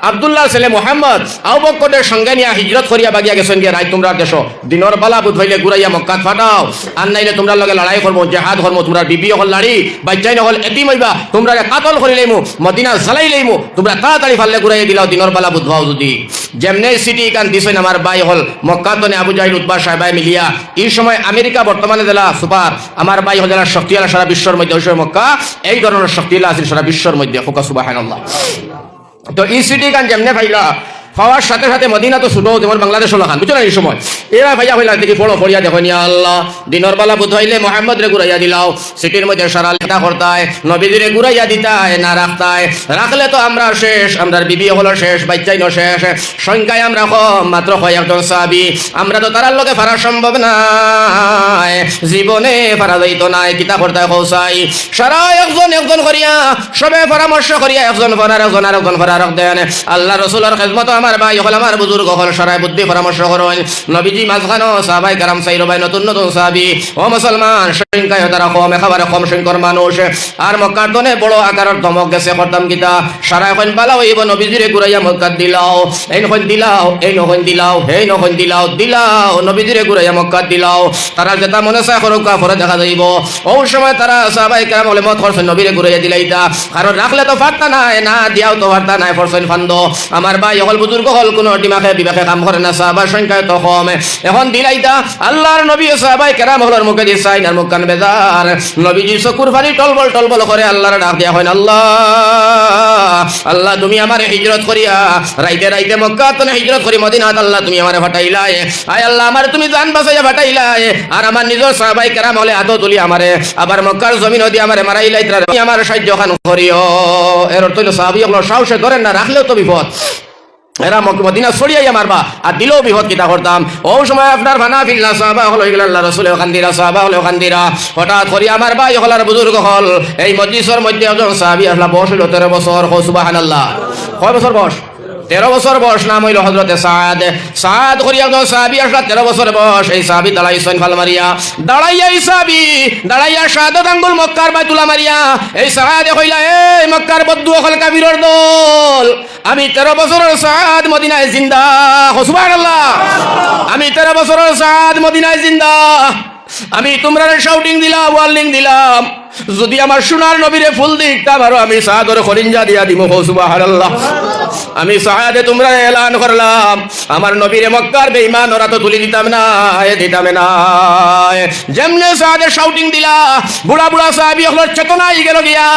আব্দুল্লাহর ছেলে মুহাম্মদ আবু বকরের সঙ্গে নিয়া হিজরত করিয়া বাগিয়া গেছেন গিয়া রাজ তোমরার দেশ, দিনর বালা বুধ হইলে ঘুরাইয়া মক্কাত ফাটাও, আর নাইলে তোমরা লগে লড়াই করবো, জেহাদ করবো, তোমরা বিবি হল লাড়ি বাচ্চাই নহল এতিম হইবা, তোমরা কাতল করি লইমু, মদিনা জ্বালাই লইমু, তোমরা তাড়াতাড়ি ফাললে ঘুরাইয়া দিলাও দিনর বালা বুধ ভাও যদি যেমনে সিটি কান দিছেন আমার ভাই হল মক্কাতনে আবু জাহিল উতবা সাহেবাই মিলিয়া, এই সময় আমেরিকা বর্তমানে জেলা সুপার, আমার ভাই হল জেলা শক্তিওয়ালা সারা বিশ্বের মধ্যে, ওই সময় মক্কা এই ধরনের শক্তিওয়ালা আছে সারা বিশ্বের মধ্যে। সুবহানাল্লাহ। তো এই সিটি কান যেমনে ভাইলা পাওয়ার সাথে সাথে মদিনা তো ছোট, যেমন বাংলাদেশ হলো খান, বুঝছো না? এই সময় এরা ভাইয়া হইলা দেখি পড়ো পড়িয়া দেখো নিয়া আল্লাহ দিনর বেলা বুধ হইলে মোহাম্মদ রে ঘুরাইয়া দিলাও, সিটির মধ্যে সারা লেখা করতায়, নবীদের ঘুরাইয়া দিতায় না রাখতায়, রাখলে তো আমরা শেষ, আমরার বিবি হলো শেষ, বাচ্চাই ন শেষ, সংখ্যায় আমরা কম, মাত্র কয়েকজন সাহাবী, আমরা তো তারার লগে ফারা সম্ভব নাই, জীবনে ফারা যাইত নাই, কিতা করতায় কৌসাই সারা একজন করিয়া সবে পরামর্শ করিয়া একজন ফরার একজন আর একজন ফরার দেন। আল্লাহ রাসূলের খেদমত আমার ভাই হল, আমার বুজুর্গ হল, সারাই বুদ্ধি পরামর্শ করেন, নবীজি মাঝখানো সাহাবায়ে কেরাম সাইরো ভাই নতুন নতুন সাহাবী, ও মুসলমান সংখ্যায় তারা কম, একেবারে কম সংখ্যার মানুষ, আর মক্কার তনে বড় আকারের ধমক গেছে করতাম কিতা, সারা এখন বালা হইব নবীজিরে ঘুরাইয়া মক্কাত দিলাও, এই নখন দিলাও, এই নখন দিলাও, এই নখন দিলাও, দিলাও নবীজিরে ঘুরাইয়া মক্কাত দিলাও, তারা যেটা মনে চায় করুক পরে দেখা যাইব। ও সময় তারা সাহাবায়ে কেরাম বলে মত করছেন নবীরে ঘুরাইয়া দিলাইতা, কারণ রাখলে তো ফারতা নাই, না দিয়াও তো ফারতা নাই, ফরছেন ফান্দ। আমার ভাই হল বুজুর্গ হল, কোনো ডিমাখে বিবাখে কাম করে না, সাহাবার সংখ্যায় তো কম, এখন দিলাইতা আল্লাহর নবী সাহাবায়ে কেরাম হলর মুখে দিছাই আর মুখ কান বেজার, নবীজি চকুর পানি টলবল টলবল করে আল্লাহর ডাক দিয়া হয়, আল্লাহ আল্লাহ তুমি আমারে হিজরত করিয়া রাইতে রাইতে মক্কা তনে হিজরত করি মদিনাত, আল্লাহ তুমি আমারে ফাটাইলাই, আয় আল্লাহ আমারে তুমি জান বাঁচাইয়া ফাটাইলাই, আর আমার নিজের সাহাবায়ে কেরাম হলে হাত তুলি আমারে আবার মক্কার জমিন দি আমারে মারাইলাই, তুমি আমার সাহায্য খান করিও। এর অর্থ হলো সাহাবী হলো সাহসে ধরেন না, রাখলেও তো বিপদ, এরা মদিনা ছড়িয়াইয়া মারবা, আর দিলেও বিপদ কিতা করতাম। ও সময় আপনার ভানা ফিল্লা সাহাবা হল হয়ে গেল, আল্লাহ রাসূল ওখান দিরা সাহাবা হলে ওখান দিরা, হঠাৎ করি আমার ভাই হলার বুজুর্গ হল, এই মজলিসের মধ্যে একজন সাহাবী আসলা, বয়স হইল 13 বছর। সুবহানাল্লাহ। কয় বছর বয়স? 13 বছর বয়স। নাম হইল হযরতে সাদ করি একজন সাহাবী আসলা, 13 বছর বয়স। এই সাহাবী দাঁড়াইছেন ফাল মারিয়া, দাঁড়াইয়া এই সাহাবী দাঁড়াইয়া শাহাদাত আঙ্গুল মক্কার বাইতুলা মারিয়া এই সাহাদে কইলা, এই মক্কার বদ্দু হল কাফিরের দল, আমি 13 বছরের সাদ মদিনায় জিন্দা। সুবহানাল্লাহ। আমি 13 বছরের সাদ মদিনায় জিন্দা, আমি তোমরা শাউটিং দিলাম, ওয়ার্নিং দিলাম, যদি আমার সোনার নবীরে ফুল দিতাম আরো আমি সাদর খরিঞ্জা দিয়া দিব সুবহানাল্লাহ। আমি সাহাদে তোমরা এলান করলাম আমার নবীরে মক্কার বেঈমান ওরা তো তুলি দিতাম না যেমনে সাহাদে শাউটিং দিলা বুড়া বুড়া সাহাবী হলো চেতনাই গেল গিয়া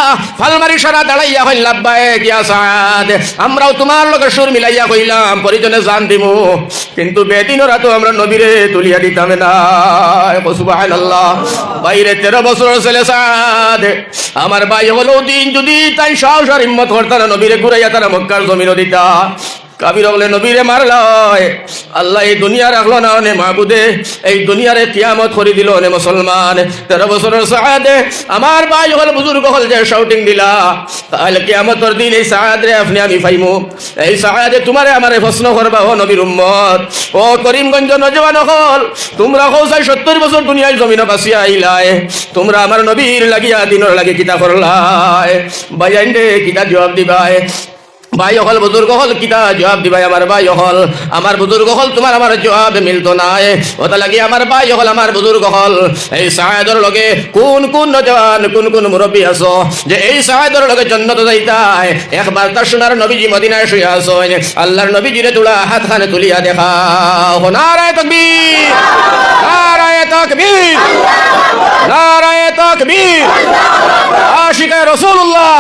ফালমারি সারা দাঁড়াইয়া হইল লাব্বাইক ইয়া সাদ, আমরাও তোমার লগে সুর মিলাইয়া কইলাম পরিজনে জান দিমু, কিন্তু বেদিন ওরা তো আমরা নবীরে তুলিয়া দিতাম না সুবহানাল্লাহ। বাইরে 13 বছর ছেলে সাদ আমার ভাই হলো দিন যদি তাই সাহস আর হিম্মত করতারা নবীরে ঘুরাইয়া তারা মক্কার জমিনও দিতা। কাবির হলে নবীরে মারলয় আল্লাহ এই দুনিয়া রাখলো না অনে মাহবুদে এই দুনিয়ারে কিয়ামত করে দিল অনে মুসলমান। 13 বছরের সাহাদে আমার ভাই হল বুজুর্গ হল যে শাউটিং দিলা তাহলে কিয়ামতের দিন এই সাহাদে আপনি আমি পাইমু। এই সাহাদে তোমারে আমারে প্রশ্ন করবা ও নবীর উম্মত, ও করিমগঞ্জ নজওয়ান হল তোমরা কৌসাই 70 বছর দুনিয়ায় জমিন বাসিয়া আইলায়, তোমরা আমার নবীর লাগিয়া দিনের লাগে কিতা করলাই ভাইয়াইন দে কিতা জবাব দিবাই? ভাই হল বুজুর্গ হল কিতা জবাব দিবাই? আমার ভাই হল আমার বুজুর্গ হল তোমার আমার জবাব মিলতো নাই ওটা লাগি আমার ভাই হল আমার বুজুর্গ হল এই সাহাদর লগে কোন কোন নজওয়ান কোন কোন মুরব্বী আছো যে এই সাহাদর লগে জান্নাত যাইতায় একবার তার সোনার নবীজি মদিনায় শুয়ে আছেন আল্লাহর নবীজিরে তুলা হাত খানে তুলিয়া দেখাও নারায়ে তাকবীর নারায়ে তাকবীর নারায়ে তাকবীর আশিকে রাসূলুল্লাহ।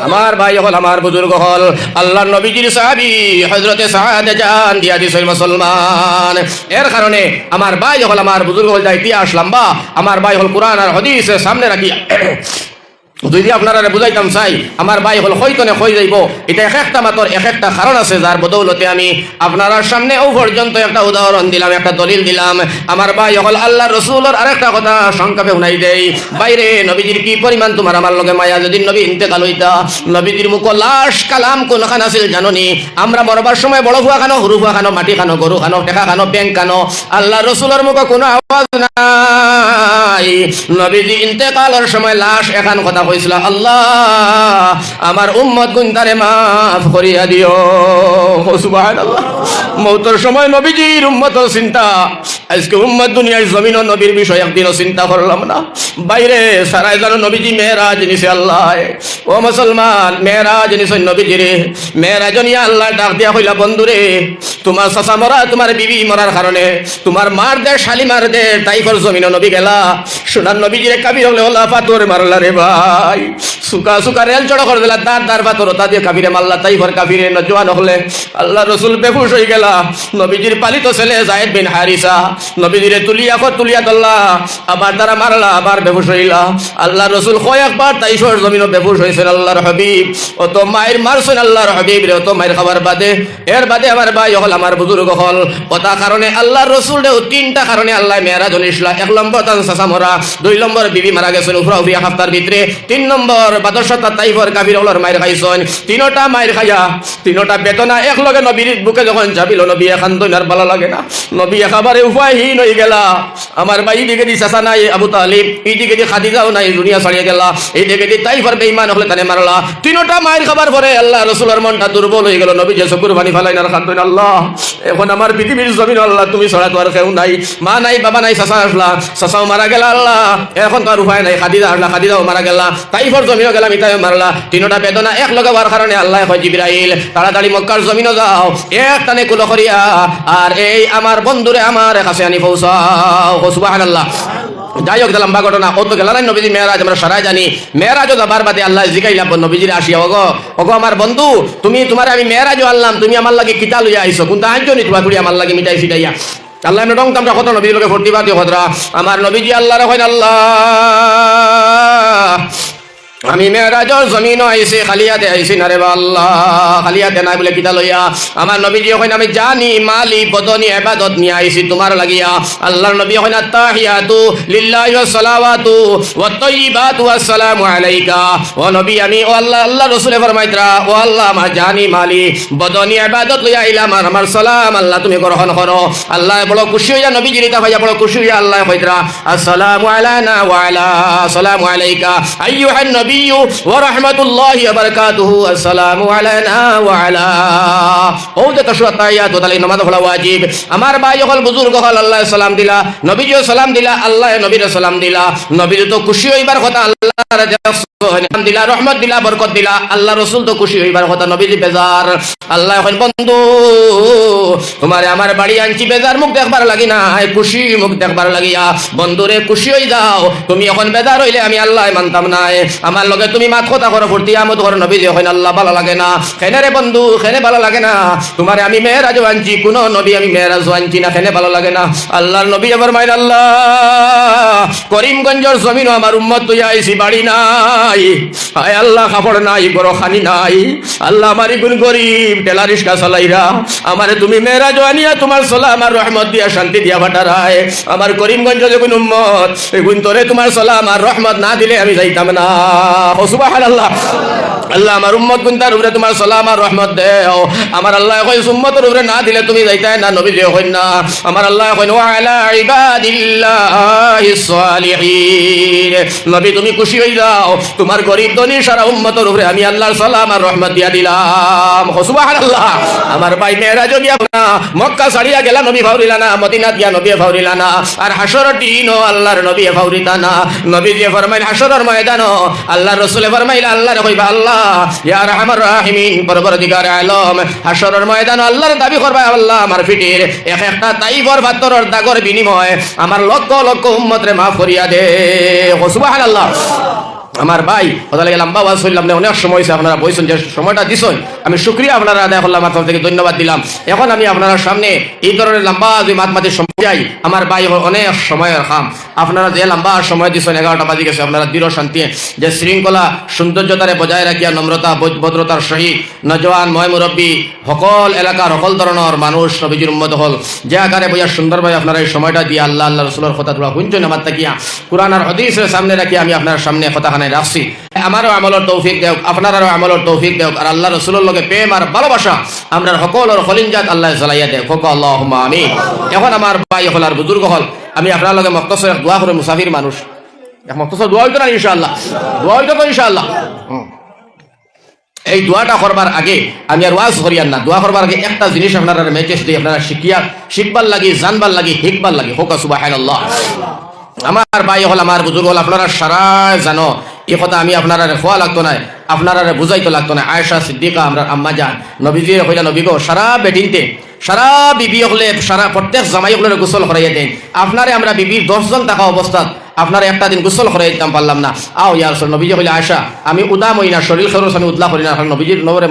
আমার ভাই হল আমার বুজুর্গ হল আল্লাহর নবীজির সাহাবী হযরতে সাদ জান দিয়া দিছেন মুসলমান। এর কারণে আমার ভাই হল আমার বুজুর্গ হল যাইতে আসলাম বা আমার ভাই হল কোরআন আর হাদিসের সামনে রাখিয়া যদি আপনারা বুঝাইতাম চাই আমার ভাই হল হইতনে হই যাইব এটা এক একটা মাত্র এক একটা কারণ আছে যার বদৌলতে আমি আপনার সামনে ও পর্যন্ত একটা উদাহরণ দিলাম একটা দলিল দিলাম। আমার ভাই হল আল্লাহ রসুলের আরেকটা কথা সংক্ষেপে শুনাই দেই। বাইরে নবীজির কি পরিমাণ তোমার আমার লগে মায়া, যদি নবী ইন্তেকাল হইতা নবীজির মুখ লাশ কালাম কোনখান আছিল জাননি? আমরা মরবার সময় বড় ফুয়া খানো সরু ফুয়া খানো মাটি খানো গরু খানো টেকা খানো ব্যাংক খানো, আল্লাহ রসুলের মুখে কোনো আওয়াজ নাই। নবীজি ইন্তেকালের সময় লাশ এখান কথা কইছিল আল্লাহ আমার উম্মত গুনতারে মাফ করিয়া দিও সুবহানাল্লাহ। মওতের সময় নবীজির উম্মতের চিন্তা, আজকে উম্মত দুনিয়ার জমিন নবীর বিষয় একদিনও চিন্তা করলাম না। বাইরে সারাই জানো নবীজি মেরাজ নিছে আল্লাহ, ও মুসলমান মেরাজ নিছে নবীজিরে। মেরাজ নিয়ে আল্লাহ ডাক দিয়া কইলা বন্ধুরে তোমার চাচা মরা তোমার বিবি মরার কারণে তোমার মার দে শালিমার দে তাইফর জমিন নবী গেলা সোনার নবীজিরে কাবির হলে ওলা পাথর মারলা রে ভাই, সুকা সুকা রেল চড়া করে দিলা দার পাথর তা দিয়ে কাবিরে মারলা তাইফর কাবিরে নজওয়ান হলে আল্লাহ রসুল বেহুশ হয়ে গেলা। নবীজির পালিত ছেলে যায়েদ বিন হারিসা নবীজিরে তুলিয়া ধরলা আবার তারা মারলা আবার বেহুশ হইলা। আল্লাহ রসুল কয়েকবার তাইফর জমিনও বেহুশ হয়েছেন আল্লাহর হাবিব, অত মায়ের মারছেন আল্লাহর হাবিব রে অত মায়ের খাবার বাদে। এর বাদে আমার ভাই হল আমার বুজুর্গ হল ওটা কারণে আল্লাহর রসুল রে তিনটা কারণে আল্লাহ মেয়েরাজ নিসলা। 1 নম্বর তার চাচা মরা, 2 নম্বর বিবি মারা গেছেন উফরা উফরি হাফতার ভিতরে, 3 নম্বর বাদশাতা তাইফর কাবির হলর মায়ের খাইছেন। 3টা মায়ের খাইয়া 3টা বেতনা একলগে নবীর বুকে যখন যাবিল নবী এখান দইনার ভালো লাগে না, নবী একেবারে উপায়হীন হয়ে গেলা। আমার ভাই দিকে দি চাচা নাই আবু তালিব, এইদিকে দি খাদিজাও নাই দুনিয়া ছাড়িয়ে গেলা, এইদিকে দি তাইফর বেঈমান হলে তানে মারলা। 3টা মায়ের খাবার পরে আল্লাহ রসুলের মনটা দুর্বল হয়ে গেল, নবী যে চকুর পানি ফালাই না খান দইন আল্লাহ এখন আমার পৃথিবীর জমিন আল্লাহ তুমি ছড়া তো আর কেউ নাই, মা নাই বাবা নাই চাচা আসলা চাচাও মারা গেলা আল্লাহ এখন তো আর উপায় নাই, খাদিজা আসলা খাদিজাও মারা গেলা তাইফর জমিনও গেলাম ইতাও মারলা। 3টা বেদনা এক লগে হওয়ার কারণে আল্লাহ কয় জিবরাইল তাড়াতাড়ি মক্কার জমিনও যাও এক টানে কুলো করিয়া আর এই আমার বন্ধুরে আমার কাছে আনি পৌঁছাও সুবহানাল্লাহ। যাই হোক লম্বা ঘটনা ও তো গেল না নবীজি মেয়েরাজ আমরা সরাই জানি। মেয়েরাজও যাবার বাদে আল্লাহ জিগাইলা নবীজির আসিয়া ওগো আমার বন্ধু তুমি তোমার আমি মেয়েরাজও আনলাম তুমি আমার লাগে কিতা লইয়া আইছো কোনটা আনছো নি তোমার আমার লাগে মিটাই ফিটাইয়া আল্লাহ এমনি রং তামরা কত নবীর লোকে ফর্তি বাদ হতরা আমার নবীজি আল্লাহ রাখেন আল্লাহ আমি মেরাজর জমিন আইছি খালিয়াতে আইছি না রে আল্লাহ খালিয়াতে নাই বলে কিতা লইয়া আমার নবীজি কইন আমি জানি মালি বদনি ইবাদত নিয়ে আইছি তোমার লাগিয়া। আল্লাহর নবী কইন আত্তাহিয়াতু লিল্লাহি ওয়াস সালাওয়াতু ওয়াত তাইয়িবাতু আসসালামু আলাইকা। ও নবী আমি ও আল্লাহ আল্লাহ রাসূলে ফরমাইতরা ও আল্লাহ মা জানি মালি বদনি ইবাদত লইয়া আইলাম আর আমার সালাম আল্লাহ তুমি গ্রহণ করো। আল্লাহ বড় খুশি হইয়া নবীজি রিতা ভাইয়া বড় খুশি হইয়া আল্লাহ কইতরা আসসালামু আলাইনা ওয়া আলা আসসালামু আলাইকা আইয়ুহান নবী নাবিয়্যু ওয়া রাহমাতুল্লাহি ওয়া বারাকাতুহু আসসালামু আলাইনা ওয়া আলা ও যে তাশাত্তায়াত তাহলে নামাজ পড়া ওয়াজিব আমার ভাই হল বুজুর্গ হল আল্লাহ সালাম দিলা নবীজিও সালাম দিলা আল্লাহ নবীর সালাম দিলা নবী তো খুশি হইবার কথা আল্লাহর সালাম দিলা রহমত দিলা বরকত দিলা আল্লাহ রাসূল তো খুশি হইবার কথা নবীজি বেজার আল্লাহ এখন বন্ধু তোমারে আমার বাড়ি আনছি বেজার মুখ দেখবার লাগি না খুশি মুখ দেখবার লাগিয়া বন্ধুরে খুশি হই যাও তুমি এখন বেজার হইলে আমি আল্লাহ মানতাম না আমার লগে তুমি মাত কথা করো ফুর্তি আমদ করো নবীজি এখন আল্লাহ ভালো লাগে না কেন রে বন্ধু কেন ভালো লাগে না তোমারে আমি মেরাজ আনছি কোন নবী আমি মেরাজ আনছি না কেন ভালো লাগে না আল্লাহর নবী আবার মাইল আল্লাহ করিমগঞ্জের জমিন আমার উম্মত তুই আইছি বাড়ি নাই আয় আল্লাহ কাপড় নাই গরো খানি নাই আল্লাহ আমারই গুণ গরিব টেলা রিস্কা চালাইরা আমারে তুমি মেরাজ আনিয়া তোমার সালাম আর রহমত দিয়া শান্তি দিয়া ভাটারায় আমার করিমগঞ্জ যখন উম্মত এগুন তোরে তোমার সালাম আর রহমত না দিলে আমি যাইতাম না ও সুবহানাল্লাহ আল্লাহ আমার উম্মত গুন তার উপরে তোমার সালাম আর রহমত দেও আমার আল্লাহ কই উম্মতের উপরে না দিলে তুমি যাইতাই না নবী যে হই না আমার আল্লাহ কই ওয়া আলা ইবাদিল্লাহিস সালিহিন নবী তুমি খুশি হই যাও তোমার গরিব ধনী সারা উম্মতের উপরে আমি আল্লাহর সালাম আর রহমত দিয়া দিলাম সুবহানাল্লাহ আমার ভাই মেরাজ গিয়া না মক্কা ছাড়িয়া গেলা নবী ফাউরিলা না মদিনা গিয়া নবী ফাউরিলা না আর হাসরের দিন আল্লাহর নবী ফাউরিতা না নবী যে ফরমাইল হাসরের ময়দান আল্লাহর রাসূল ফরমাইল আল্লাহর কইবা আল্লাহ ইয়া আরহামার রাহিমিন পরবর্তীকার আলম হাসরের ময়দান আল্লাহর দাবি করবা আল্লাহ আমার পিটির এক একটা তাইবর পাথরের দাগর বিনিময় আমার লক্ষ লক্ষ উম্মতরে মাফ করিয়া দে সুবহানাল্লাহ আমার ভাই কথা লাগে লম্বা ওয়াজ হইলাম না অনেক সময় হয়েছে আপনারা বলছেন যে সময়টা দিছেন আমি শুকরিয়া আপনারা আদায় করলাম আপনার থেকে ধন্যবাদ দিলাম এখন আমি আপনার সামনে এই ধরনের লম্বা যে মাতমাতির সময় যাই আমার ভাই অনেক সময়ের কাম আপনারা যে লম্বা সময় দিচ্ছেন 11টা বাজে গেছে আপনারা দৃঢ় শান্তি যে শৃঙ্খলা সৌন্দর্যতারে বজায় রাখিয়া নম্রতা ভদ্রতার সহিত নজওয়ান ময় মুরব্বী সকল এলাকার সকল ধরনের মানুষ নবীজির উম্মত হল যে আকারে বইয়া সুন্দরভাবে আপনারা এই সময়টা দিয়ে আল্লাহ আল্লাহ রসুলের কথা তোলা শুনছেন আমার তাকিয়া কোরআন আর হাদিসের সামনে রাখিয়া আমি আপনার সামনে কথাখানে রাখছি আমারও আমলের তৌফিক দেও আপনারও আমলের তৌফিক দেও আর আল্লাহ রসুলের লগে প্রেম আর ভালোবাসা আমরা সকলের খলিনজাত আল্লাহ জ্বালাইয়া দেয় ফক আল্লাহুম্মা আমিন এখন আমার ভাই হল আর বুজুর্গ হল আমি আপনার লগে মখতসর দোয়া করে মুসাফির মানুষ মখতসর দোয়া হইতো না ইনশাআল্লাহ দোয়া হইতো তো ইনশাআল্লাহ এই দোয়াটা করবার আগে আমি আর ওয়াজ করিয়ার না দোয়া করবার আগে একটা জিনিস আপনারা মেসেজ দিই আপনারা শিখবার লাগি জানবার লাগি হিকবার লাগি হোক সুবহানাল্লাহ আমার ভাই হল আমার বুজুর্গ হল আপনারা সারা জানো এই কথা আমি আপনারা খোয়া লাগতো না আপনারা বুঝাইতে লাগতো না আয়েশা সিদ্দিকা আমরা আম্মা যান নবীজির কইলা নবী গো সারা বেডিনতে সারা বিবি হলে সারা প্রত্যেক জামাই হলে গোসল করাইয়া দেন আপনারে আমরা বিবির 10 জন থাকা অবস্থাত আপনারা একটা দিন গোসল করাই দিতাম পারলাম না আও ইয়া রাসূল নবীজি কইলা আয়েশা আমি উদাম হই না শরীর খরচ আমি উদলা করি না নবীজির নবরে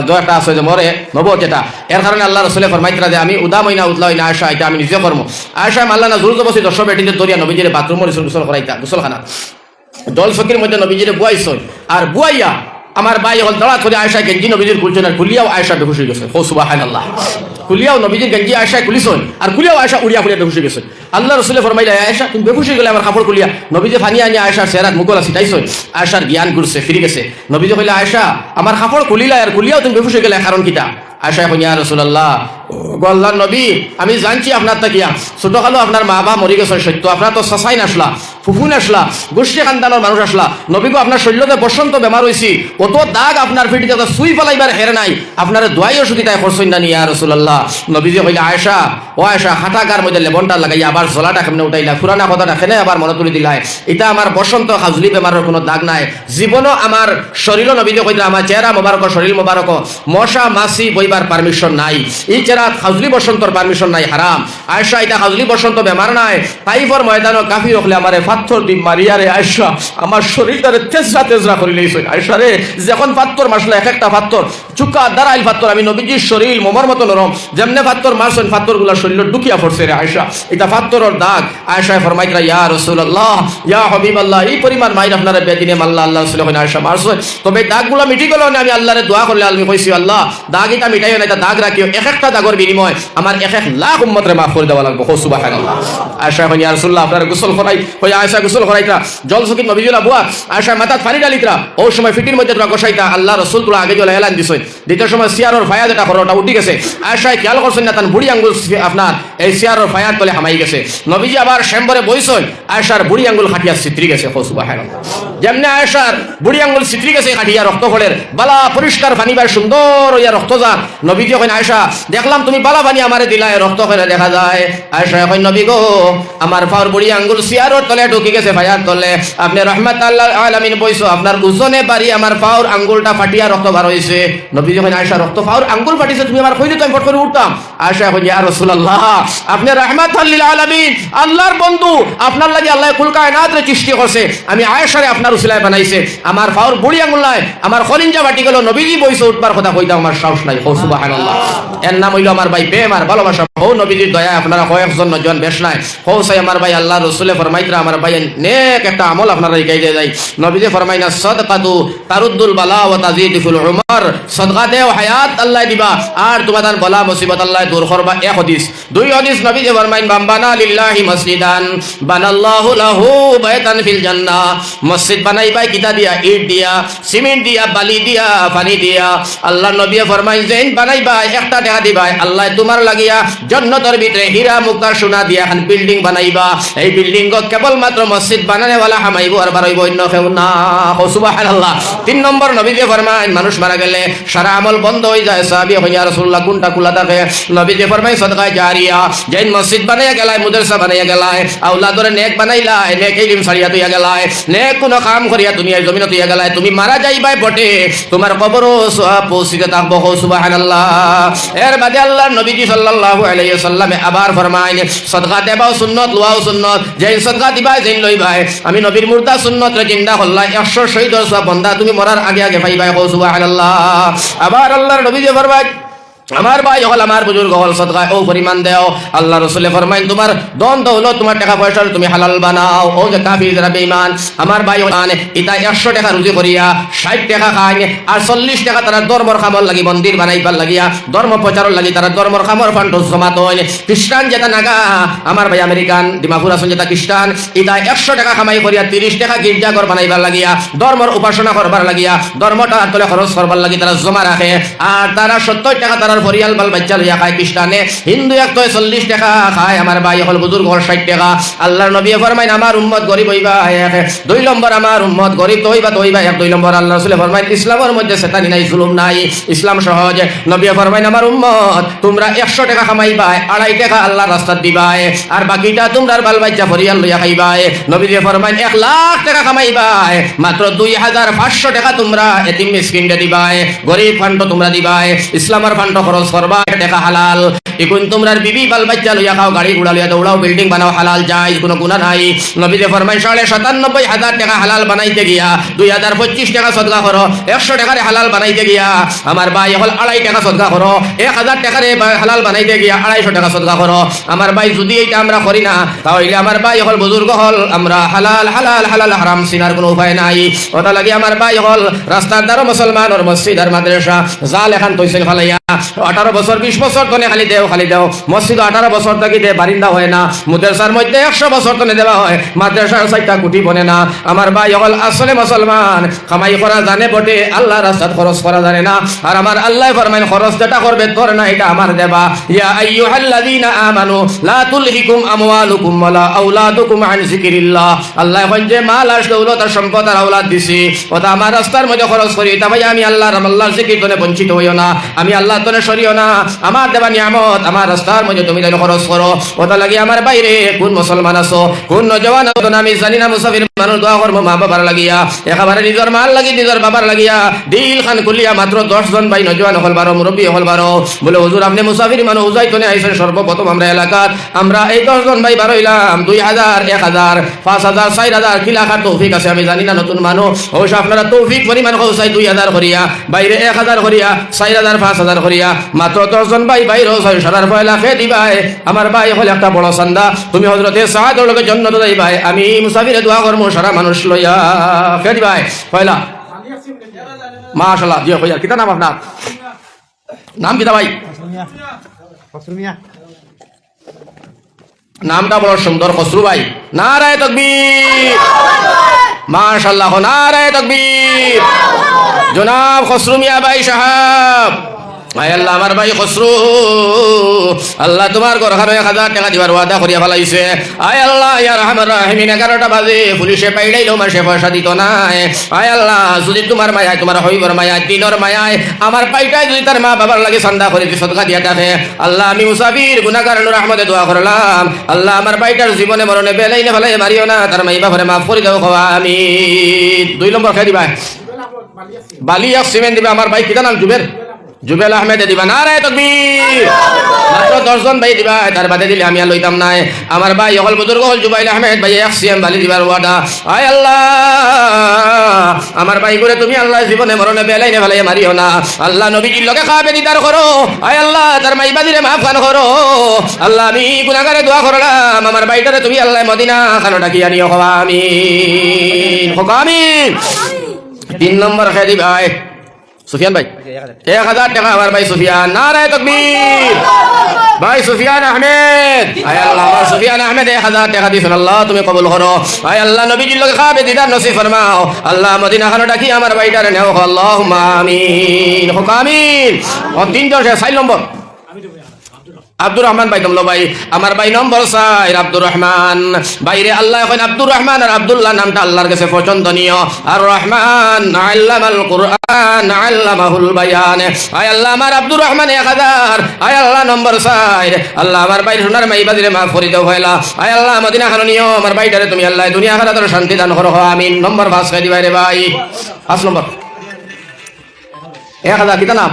দোয়াটা আছে যে মরে নব যেটা এর কারণে আল্লাহ রাসূলে ফরমাইতরা যে আমি উদাম হই না উদলা হই না আয়েশা এটা আমি নিজে করব আয়েশা আল্লাহ না জোর জবরদস্তি 10 বেটিতে দরিয়া নবীজির বাথরুমে গোসল করাইতা গোসলখানা জল ফকির মধ্যে নবীজিরে বুয়াইছ আর বুয়াইয়া আমার ভাই হল দড়া করে আয়েশা গেঞ্জি নবীজির খুলছেন আর খুলিয়াও আয়েশা বেহুশ হয়ে গেছে ও সুবহানাল্লাহ খুলিয়াও নবীজির গেঞ্জি আয়েশা খুলিছেন আর খুলিয়াও আয়েশা উড়িয়া ফুলিয়া বেহুশ হয়ে গেছে আল্লাহ রাসূলে ফরমাইলা আয়েশা তুমি বেহুশ হয়ে গেলে আমার কাপড় খুলিয়া নবীজি ফানি আনি আয়েশার চেহারাত মুগলা ছিটাইছেন আয়েশার জ্ঞান ঘুরছে ফিরে গেছে নবীজি কইলা আয়েশা আমার কাপড় খুলিলা আর খুলিয়াও তুমি বেহুশ হয়ে গেলে কারণ কিটা আয়েশা কইয়া রাসূলুল্লাহ আল্লাহর নবী আমি জানছি আপনার তাকিয়া ছোটকালো আপনার মা বাবা মরি গেছে সত্য আপনার তো সাসাইন আসলা ফুফুন আসলা গোষ্ঠী খানদানোর মানুষ আসলা নবীগো আপনার শরীরতে বসন্ত বেমার হয়েছি অত দাগ আপনার ফিটিতে সুই ফেলাইবার হের নাই আপনার দোয়াই ওষুধি তাই করছেন না নিয়া রাসূলুল্লাহ নবীজি কইলা আয়েশা ও আয়েশা হাঁটাকার মধ্যে লেবনটা লাগাইয়া আবার জলাটা কেমনে উঠাইলা পুরানা কথাটা খেনে আবার মনে তুলে দিলাই এটা আমার বসন্ত খাজলি বেমারের কোনো দাগ নাই জীবনও আমার শরীর নবীজি কইলা আমার চেহারা মোবারক শরীর মোবারক মশা মাছি বইবার পারমিশন নাই এই চেহারা খাজলি বসন্তর পারমিশন নাই হারাম আয়েশা এটা খাজলি বসন্ত বেমার নাই তাইফর ময়দানও কাফি রখলে আমারে পাথর দি মারিয়ারে আয়েশা আমার শরীরটারে তেজরা তেজরা করে লইছে আয়েশা রে যখন পাথর মারছলা এক একটা পাথর চুকা দাঁড়াইল পাথর আমি নবীজির শরীর মোমর মতো নরম যেমনে পাথর মারছেন পাথরগুলা শরীর ঢুকিয়া পড়ছে রে আয়েশা এটা পাথরের দাগ আয়েশা ফরমাইতরা ইয়া রাসূলুল্লাহ ইয়া হাবিবাল্লাহ এই পরিমাণ মাইর আপনারা বেদিনে মাল্লা আল্লাহ রাসূল কইনা আয়েশা মারছে তবে দাগগুলা মিটি গেল না আমি আল্লাহরে দোয়া করলে আমি কইছি আল্লাহ দাগ এটা মিটাইও না এটা দাগ রাখিও এক একটা দাগের বিনিময় আমার 1 লাখ উম্মতরে মাফ করে দেওয়া লাগবে সুবহানাল্লাহ আয়েশা কইনা ইয়া রাসূলুল্লাহ আপনারা গোসল করাই কই আয়েশা গোসল করাইতা জল সকিত নবীজুলা বুয়া আয়েশা মাথাত পানি ডালিতরা ওই সময় ফিটির মধ্যে তোরা কষাইতা আল্লাহ রাসূল তোরা আগে জল এলান দিছেন দ্বিতীয় সময় সিয়ারর ফায়া যেটা করো ওটা উঠি গেছে আয়েশায় খেয়াল করছেন না তার বুড়ি আঙ্গুল আপনার এই সিয়ারর ফায়ার তলে হামাই গেছে নবীজি আবার শ্যাম্বরে বইছেন আয়েশার বুড়ি আঙ্গুল খাটিয়া ছিত্রি গেছে সুবহানাল্লাহ যেমনি আয়েশার বুড়ি আঙ্গুল ছিত্রি গেছে খাটিয়া রক্ত ফলের বালা পরিষ্কার পানি বার সুন্দর হইয়া রক্ত যান নবীজি কইন আয়েশা দেখলাম তুমি বালা পানি আমারে দিলায় রক্ত করে দেখা যায় আয়েশা কইন নবী গো আমার ফাওর বুড়ি আঙ্গুল সিয়ারর তলে ঢুকে গেছে ফায়ার তলে আপনি রহমাতুল্লাহ আলামিন বইছো আপনার ওজনে বাড়ি আমার ফাওর আঙ্গুলটা ফাটিয়া রক্ত বার হইছে নবীজি কইন আয়েশা রক্ত ফাওর আঙ্গুল ফাটিছে তুমি আমার কইলে তো আমি ফট করে উঠতাম আয়েশা কইন ইয়া রাসূলুল্লাহ আপনি রহমাতুল্লিল আলামিন আল্লাহর বন্ধু আপনার লাগি আল্লাহ কুল কায়নাতরে সৃষ্টি করছে আমি আয়েশারে আপনার উসিলায় বানাইছে আমার ফাওর বুড়ি আঙ্গুল নাই আমার খলিঞ্জা বাটি গেল নবীজি বইছে উঠবার কথা কইতাম আমার সাহস নাই সুবহানাল্লাহ এর নাম হইল আমার ভাই প্রেম আর ভালোবাসা ও নবীজির দয়া আপনারা কয়েকজন নজন বেশ নাই হৌসাই আমার ভাই আল্লাহ রসুলে ফরমাইতরা আমার ভাই নেক একটা আমল আপনারা শিখাই দিয়ে যায় নবীজি ফরমাইনা সাদকাতু তারুদ্দুল বালা ওয়া তাজিদুল উমর সাদকা দেও হায়াত আল্লাহ দিবা আর তোমাদের বলা মুসিবত আল্লাহ দূর করবা এক হাদিস দুই হাদিস নবীজি ফরমাইন বাম্বানা লিল্লাহি মসজিদান বানাল্লাহু লাহু বাইতান ফিল জান্নাহ মসজিদ বানাইবাই কিতা দিয়া ইট দিয়া সিমেন্ট দিয়া বালি দিয়া পানি দিয়া আল্লাহ নবী ফরমাইন যেন বানাইবাই একটা টাকা দিবাই আল্লাহ তোমার লাগিয়া জান্নাতের ভিতরে হীরা মুক্তা সোনা দিয়া এখন বিল্ডিং বানাইবা এই বিল্ডিং কেবল মাত্র মসজিদ বানানে वाला হামাইবো আর বারইবো অন্য কেউ না সুবহানাল্লাহ তিন নম্বর নবীজি ফরমাইন মানুষ মারা গেলে সারা আমল বন্ধ হয়ে যায় সাহাবী হইয়া রাসূলুল্লাহ কোনটা খোলা থাকে নবীজি ফরমাইন সদকা জারিয়া যেন মসজিদ বানাইয়া গেলায় মাদ্রাসা বানাইয়া গেলায় আওলাদরে নেক বানাইলা নেক ইলম সারিয়া তুইয়া গেলায় নেক কোন কাম করিয়া দুনিয়ার জমিনে তুইয়া গেলায় তুমি মারা যাইবাই বটে তোমার কবরও সওয়াব পৌঁছিতে থাকবো সুবহানাল্লাহ এর বাদে আল্লাহর নবীজি সাল্লাল্লাহু আলাইহি ওয়াসাল্লামে আবার ফরমাইন সদকা দেবাও সুন্নাত লওয়াও সুন্নাত যেন সদকা দিবাই যেন লইবাই আমি নবীর মুর্দা সুন্নাত রে জিন্দা হল্লাই 100 শহীদের সওয়াব বান্দা তুমি মরার আগে আগে পাইবাই সুবহানাল্লাহ আবার আল্লাহর নবীজি ফরমায় আমার ভাই হল আমার বুজুর্গ হল সদকায় ও পরিমাণ দেও আল্লাহ রসুলে ফরমাইন তোমার দন দৌলত তোমার টাকা পয়সা তুমি হালাল বানাও ও যে কাফির যারা বেঈমান আমার ভাই মানে ইতা 100 টাকা রুজি করিয়া 60 টাকা খায় আর 40 টাকা তারা ধর্মর খামর লাগি মন্দির বানাইবার লাগিয়া ধর্ম প্রচারর লাগি তারা ধর্মর খামর ফান্ড জমা তৈন খ্রিস্টান যেটা নাগা আমার ভাই আমেরিকান ডিমাপুর আছেন যেটা খ্রিস্টান ইতা 100 টাকা কামাই করিয়া 30 টাকা গির্জাঘর বানাইবার লাগিয়া ধর্মর উপাসনা করবার লাগিয়া ধর্মটা তলে খরচ করবার লাগি তারা জমা রাখে আর তারা 70 টাকা তারা পরিয়াল বাল বাচ্চা লইয়া খায় খ্রিস্টানে হিন্দু এক তো 40 টাকা খায় আমার ভাই হল বুজুর্গ 60 টাকা আল্লাহর নবী ফরমাইন আমার উম্মত গরিব হইবা এক দুই নম্বর আমার উম্মত গরিব তো হইবা এক দুই নম্বর আল্লাহ রাসূল ফরমাইন ইসলামের মধ্যে শয়তানি নাই জুলুম নাই ইসলাম সহজ নবী ফরমাইন আমার উম্মত তোমরা 100 টাকা কামাইবা 2.5 টাকা আল্লাহর রাস্তায় দিবাই আর বাকিটা তোমরা বাল বাচ্চা পরিয়াল লইয়া খাইবাই নবী ফরমাইন 1 লাখ টাকা কামাইবা মাত্র 2500 টাকা তোমরা এতিম মিসকিনকে দিবাই গরিব ফান্ড তোমরা দিবাই ইসলামের ফান্ড খরচ করবা টাকা হালাল এখন তোমরা বিবি বাল বাচ্চা লইয়া খাও গাড়ি ঘোড়া লইয়া দৌড়াও বিল্ডিং বানাও হালাল জায়েজ কোনো গুনাহ নাই নবী যে ফরমায় ৯৭,৯৭,০০০ টাকা হালাল বানাইতে গিয়া ২০২৫ টাকা সদকা করো 100 টাকারে হালাল বানাইতে গিয়া আমার ভাই হল 2.5 টাকা সদকা করো 1000 টাকারে হালাল বানাইতে গিয়া 250 টাকা সদকা করো আমার ভাই যদি এইটা আমরা করি না তাহলে আমার ভাই হল বুজুর্গ হল আমরা হালাল হালাল হালাল হারাম চিনার কোনো উপায় নাই ওটা লাগে আমার ভাই হল রাস্তার দ্বারা মুসলমান আর মসজিদ আর মাদ্রাসা জাল এখন তৈসিল ফালাইয়া 18 বছর 20 বছর তনে খালি দেও মসজিদ 18 বছর থেকে দে বারিন্দা হয় না মাদ্রাসার মধ্যে 100 বছর তনে দেওয়া হয় মাদ্রাসার 6টা কোটি বনে না আমার ভাই হল আসলে মুসলমান কামাই করা জানে বটে আল্লাহ রাস্তাত খরচ করা জানে না আর আমার আল্লাহ ফরমায় খরচ যেটা করবে তোর না এটা আমার দেবা ইয়া আইয়ুহাল্লাযীনা আমানু লা তুলহিকুম আমওয়ালুকুম ওয়ালা আওলাদুকুম আন যিকিরিল্লাহ আল্লাহ যে মাল আর দৌলত আর সম্পদ আর আওলাদ দিছি ওটা আমার রাস্তার মধ্যে খরচ করি তা ভাই আমি আল্লাহর জিকির তনে বঞ্চিত হইও না আমি আল্লাহ তনে সরিও না আমার দেবা নিয়ামত আমার রাস্তার মধ্যে তুমি যেন খরচ করো ওটা লাগি আমার বাইরে কোন মুসলমান আছো কোন নওজওয়ান আছো আমি জানি না মুসাফির মানুষ দোয়া করবো মা বাবার লাগিয়া একেবারে নিজের মাল লাগি নিজের বাবার লাগিয়া দিল খান খুলিয়া মাত্র 10 জন ভাই নওজওয়ান হল বারো মুরব্বী হল বারো বলে হুজুর আপনি মুসাফির মানুষ উজাই তনে আইছেন সর্বপ্রথম আমরা এলাকাত আমরা এই 10 জন ভাই বারইলাম 2000 1000 5000 4000 কি লাখার তৌফিক আছে আমি জানি না নতুন মানুষ অবশ্য আপনারা তৌফিক পরিমাণ হউসাই 2000 করিয়া বাইরে 1000 করিয়া 4000 5000 করিয়া মাত্র 10 জন ভাই বাইরে 6,000 লাখে দিবাই আমার ভাই হল একটা বড় চান্দা তুমি হযরতে সাআদের লগে জান্নাতে যাইবাই আমি মুসাফিরে দোয়া করব সারা মানুষ লইয়া কে দিবাই পয়লা মাশাআল্লাহ জি কইয়া কিতা নাম আপনার নাম কিতা ভাই নামটা বড় সুন্দর খসরু ভাই নারায়ে তাকবীর মাশাআল্লাহ নারায়ে তাকবীর জনাব খসরু মিয়া ভাই সাহেব, আয় আল্লাহ আমার ভাই খসরু, আল্লাহ তোমার ঘরখানে 1000 টাকা দিবার ওয়াদা করিয়া ফেলাইছে। আয় আল্লাহ ইয়া রহমান রাহিমিন, 11টা বাজে পুলিশে পাইড়াইলো, মানুষে পয়সা দিত নাই। আয় আল্লাহ যদি তোমার মায়ায়, তোমার হইবর মায়ায়, দিনর মায়ায় আমার পাইটায় যদি তার মা বাবার লাগে চান্দা করে সদকা দিয়া থাকে, আল্লাহ আমি মুসাফির গুনাহগার নূর আহমদে দোয়া করলাম, আল্লাহ আমার পাইটার জীবনে মরণে বেলাই না ফেলাই মারিও না, তার মাই বাবারে মাফ করে দাও আমি। 2 নম্বর খাই দিবা, বালিয়া সিমেন্ট দিবা। আমার ভাই কিতা নাম? জুবেল আহমেদে দিবা। নারে তাকবীর। মাত্র 10 জন ভাই দিবা, তার বাদে দিলে আমি আর লইতাম নাই। আমার ভাই হল বুজুর্গ হল জুবাইল আহমেদ ভাই এক্সিএম বালি দিবার ওয়াদা। আয় আল্লাহ আমার ভাই করে তুমি আল্লাহ জীবনে মরণে বেলাই না ফেলাই মারিও না, আল্লাহ নবীজির লগে খাবে দিদার করো। আয় আল্লাহ তার মাই বাদিরে মাফ খান করো। আল্লাহ আমি গুনাহগারে দোয়া করলাম, আমার ভাইটারে তুমি আল্লাহ মদিনা খানো ডাকি আনিও। আমিন, আমিন। 3 নম্বর খাই দিবা সুফিয়ান ভাই, 1000 টাকা আমার ভাই সুফিয়ান। নারে তাকবীর। ভাই সুফিয়ান আহমেদ, আয় আল্লাহ আমার সুফিয়ান আহমেদ 1000 টাকা দিয়েছেন, আল্লাহ তুমি কবুল করো। আয় আল্লাহ নবীজির লগে খাবে দিদার নসিব ফরমাও, আল্লাহ মদিনা খানো ডাকি আমার ভাইটারে নেও। আল্লাহুম্মা আমিন, আমিন। 3 জন 4 নম্বর আব্দুর রহমান ভাই দমলো ভাই, আমার ভাই নম্বর 4 আব্দুর রহমান। বাইরে আল্লাহ এখন আব্দুর রহমান আর আব্দুল্লাহ নামটা আল্লাহর কাছে পছন্দনীয়। আর রহমান আল্লামাল কুরআন আল্লামাহুল বায়ান। আয় আল্লাহ আমার আব্দুর রহমান 1000। আয় আল্লাহ নম্বর 4, আল্লাহ আমার ভাই সোনার মাই বাদিরে মাফ করে দাও ভাইলা। আয় আল্লাহ মদিনা খানো নিও, আমার ভাইটারে তুমি আল্লাহ দুনিয়া আখিরাতের শান্তি দান করো। আমিন। নম্বর 5 খাই দিবাই রে ভাই। 5 নম্বর 1000 কিতা নাম?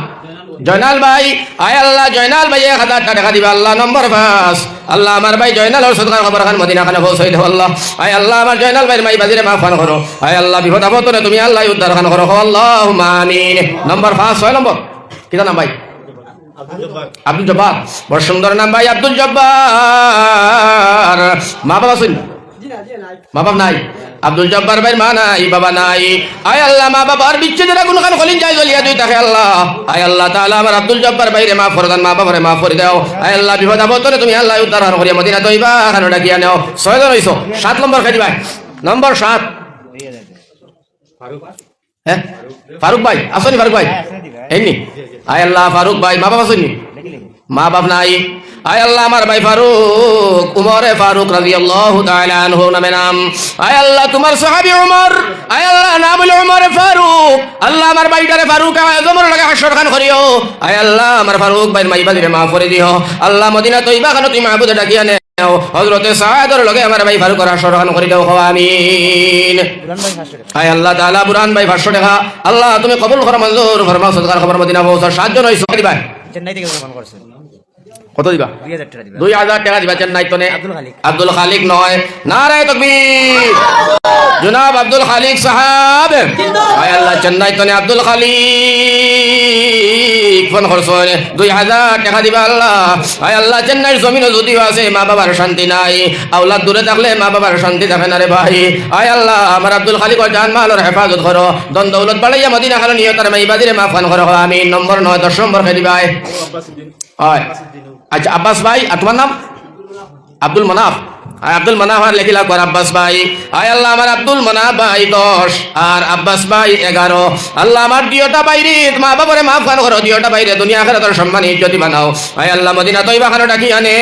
জয়নাল ভাই। আয় আল্লাহ জয়নাল ভাই 1000 টাকা দিবা, আল্লাহ নম্বর 5। আল্লাহ আমার ভাই জয়নাল ওর সদকার খবর খান মদিনা খানে পৌঁছাই দাও আল্লাহ। আয় আল্লাহ আমার জয়নাল ভাইয়ের মাই বাজিরে মাফ খান করো। আয় আল্লাহ বিপদ আপদে তুমি আল্লাহ উদ্ধার খান করো। আল্লাহুম্মা আমিন। নম্বর 5 6 নম্বর কিতা নাম ভাই? আব্দুল জব্বার। বড় সুন্দর নাম ভাই আব্দুল জব্বার। মা বাবা শুন? মা বাবা নাই। আব্দুল জব্বার ভাই মা নাই, বাবা নাই। আয় আল্লাহ মা বাবার বিচ্ছেদের আগুন খান খলিন যাই জ্বলিয়া দুই থাকে আল্লাহ। আয় আল্লাহ তাআলা আমার আব্দুল জব্বার ভাইরে মাফ করে দেন, মা বাবারে মাফ করে দাও। আয় আল্লাহ বিপদ আপদে তুমি আল্লাহ উদ্ধার করিয়া মদিনা তৈবা খানো ডাকিয়া নাও। 6 জন হইছো। 7 নম্বর খাই দিবা। নম্বর 7 হ্যাঁ ফারুক ভাই আসনি? ফারুক ভাই এমনি। আয় আল্লাহ ফারুক ভাই মা বাবা আসনি? মা বাপ নাই। আয় আল্লাহ আমার ভাই ফারুক, উমরে ফারুক রাদিয়াল্লাহু তাআলা আনহু নামে নাম। আয় আল্লাহ তোমার সাহাবী উমর, আয় আল্লাহ নাম হলো উমরে ফারুক। আল্লাহ আমার ভাইটারে ফারুক আজমের লাগে হাসর খান করিও। আয় আল্লাহ আমার ফারুক ভাইয়ের মাই বাদিরে মাফ করে দিও। আল্লাহ মদিনা তৈবা খানো তুমি মাহবুবে ডাকিয়া নেও। হযরতে সাঈদর লগে আমার ভাই ফারুক হাসর খান করে দাও। আমিন। আয় আল্লাহ তাআলা বুরহান ভাই 500 টাকা আল্লাহ তুমি কবুল করো, মঞ্জুর ফরমাও। সদকার খবর মদিনা পৌঁছা। 7 জন হইছো। দিবা চেন্নাই থেকে ফোন করছে। কত দিবা? 2000 টাকা দিবা। 2000 টাকা দিবা। চেন্নাই তো নে আব্দুল খালিক নয়। নারে তাকবীর। জনাব আব্দুল খালিক সাহেব। আয় আল্লাহ চেন্নাই তো নে আব্দুল খালিক ফোন করছো। 2000 টাকা দিবা আল্লাহ। আয় আল্লাহ চেন্নাইয়ের জমিনও যদিও আছে, মা বাবার শান্তি নাই। আওলাদ দূরে থাকলে মা বাবার শান্তি থাকে না রে ভাই। আয় আল্লাহ আমার আব্দুল খালিক জান মালের হেফাজত করো, দন দৌলত বাড়াইয়া মদিনা খানো নিয়ে তার মাই বাদিরে মাফ খান করো। আমিন। নম্বর 9 10 নম্বর খাই দিবা। হয় আচ্ছা আব্বাস ভাই। আর তোমার নাম? আব্দুল মনাফ। আব্দুল মনাফ আর লেখিলা কর আব্বাস ভাই। আয় আল্লাহ আমার আব্দুল মনাফ ভাই 10 আর আব্বাস ভাই 11। আল্লাহ আমার দিওটা বাইরে মা বাবারে মাফ খান করো, দিওটা বাইরে দুনিয়া আখিরাতের সম্মান ইজ্জতি বানাও। আয় আল্লাহ মদিনা তৈবা খানো ডাকি আনে।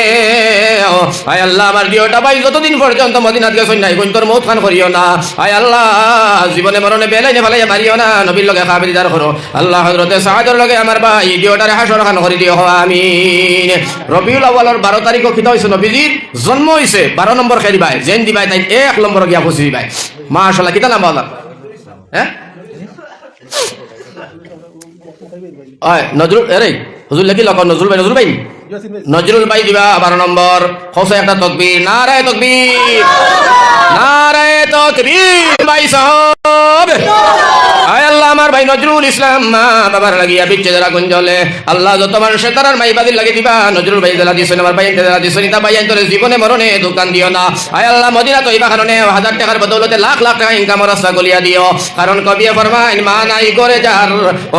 আয় আল্লাহ আমার দিওটা ভাই যতদিন পর্যন্ত মদিনাত গেছই নাই কোন তোর মৌত খান করিও না। আয় আল্লাহ জীবনে মরণে বেলাই নে ফেলাই মারিও না, নবীর লগে খাবিরদার করো। আল্লাহ হযরতে সাঈদর লগে আমার ভাই দিওটারে হাসর খান করে দিও। আমিন। রবিউল আউয়ালের 12 তারিখ কিতা হইছে? নবীজির জন্ম হইছে। 12 নম্বর খাই দিবাই। যেন দিবাই তাই 1 নম্বর গিয়া খুশি দিবাই। মাশাআল্লাহ কিতা নাম বলা? হ্যাঁ আয় নজরুল। আরে হুজুর লাগি লক নজরুল ভাই। নজরুল ভাই নজরুল ভাই দিবা 12 নম্বর। খোসা একটা তাকবীর। নারে তাকবীর। নারে তাকবীর। ভাই সাহেব। আয় আল্লাহ আমার ভাই নজরুল ইসলাম মা বাবার লাগিয়া বিচ্ছেদের আগুন জ্বলে। আল্লাহ যত মানুষের তারার মাই বাদির লাগি দিবা। নজরুল ভাই জেলা দিছেন, আমার ভাই জেলা দিছেন। তা ভাই তোর জীবনে মরণে দোকান দিও না। আয় আল্লাহ মদিনা তৈবা খানে 1000 টাকার বদৌলতে লাখ লাখ টাকা ইনকাম রাস্তা গলিয়া দিও। কারণ কবিয়ে ফরমাইন মা নাই করে যার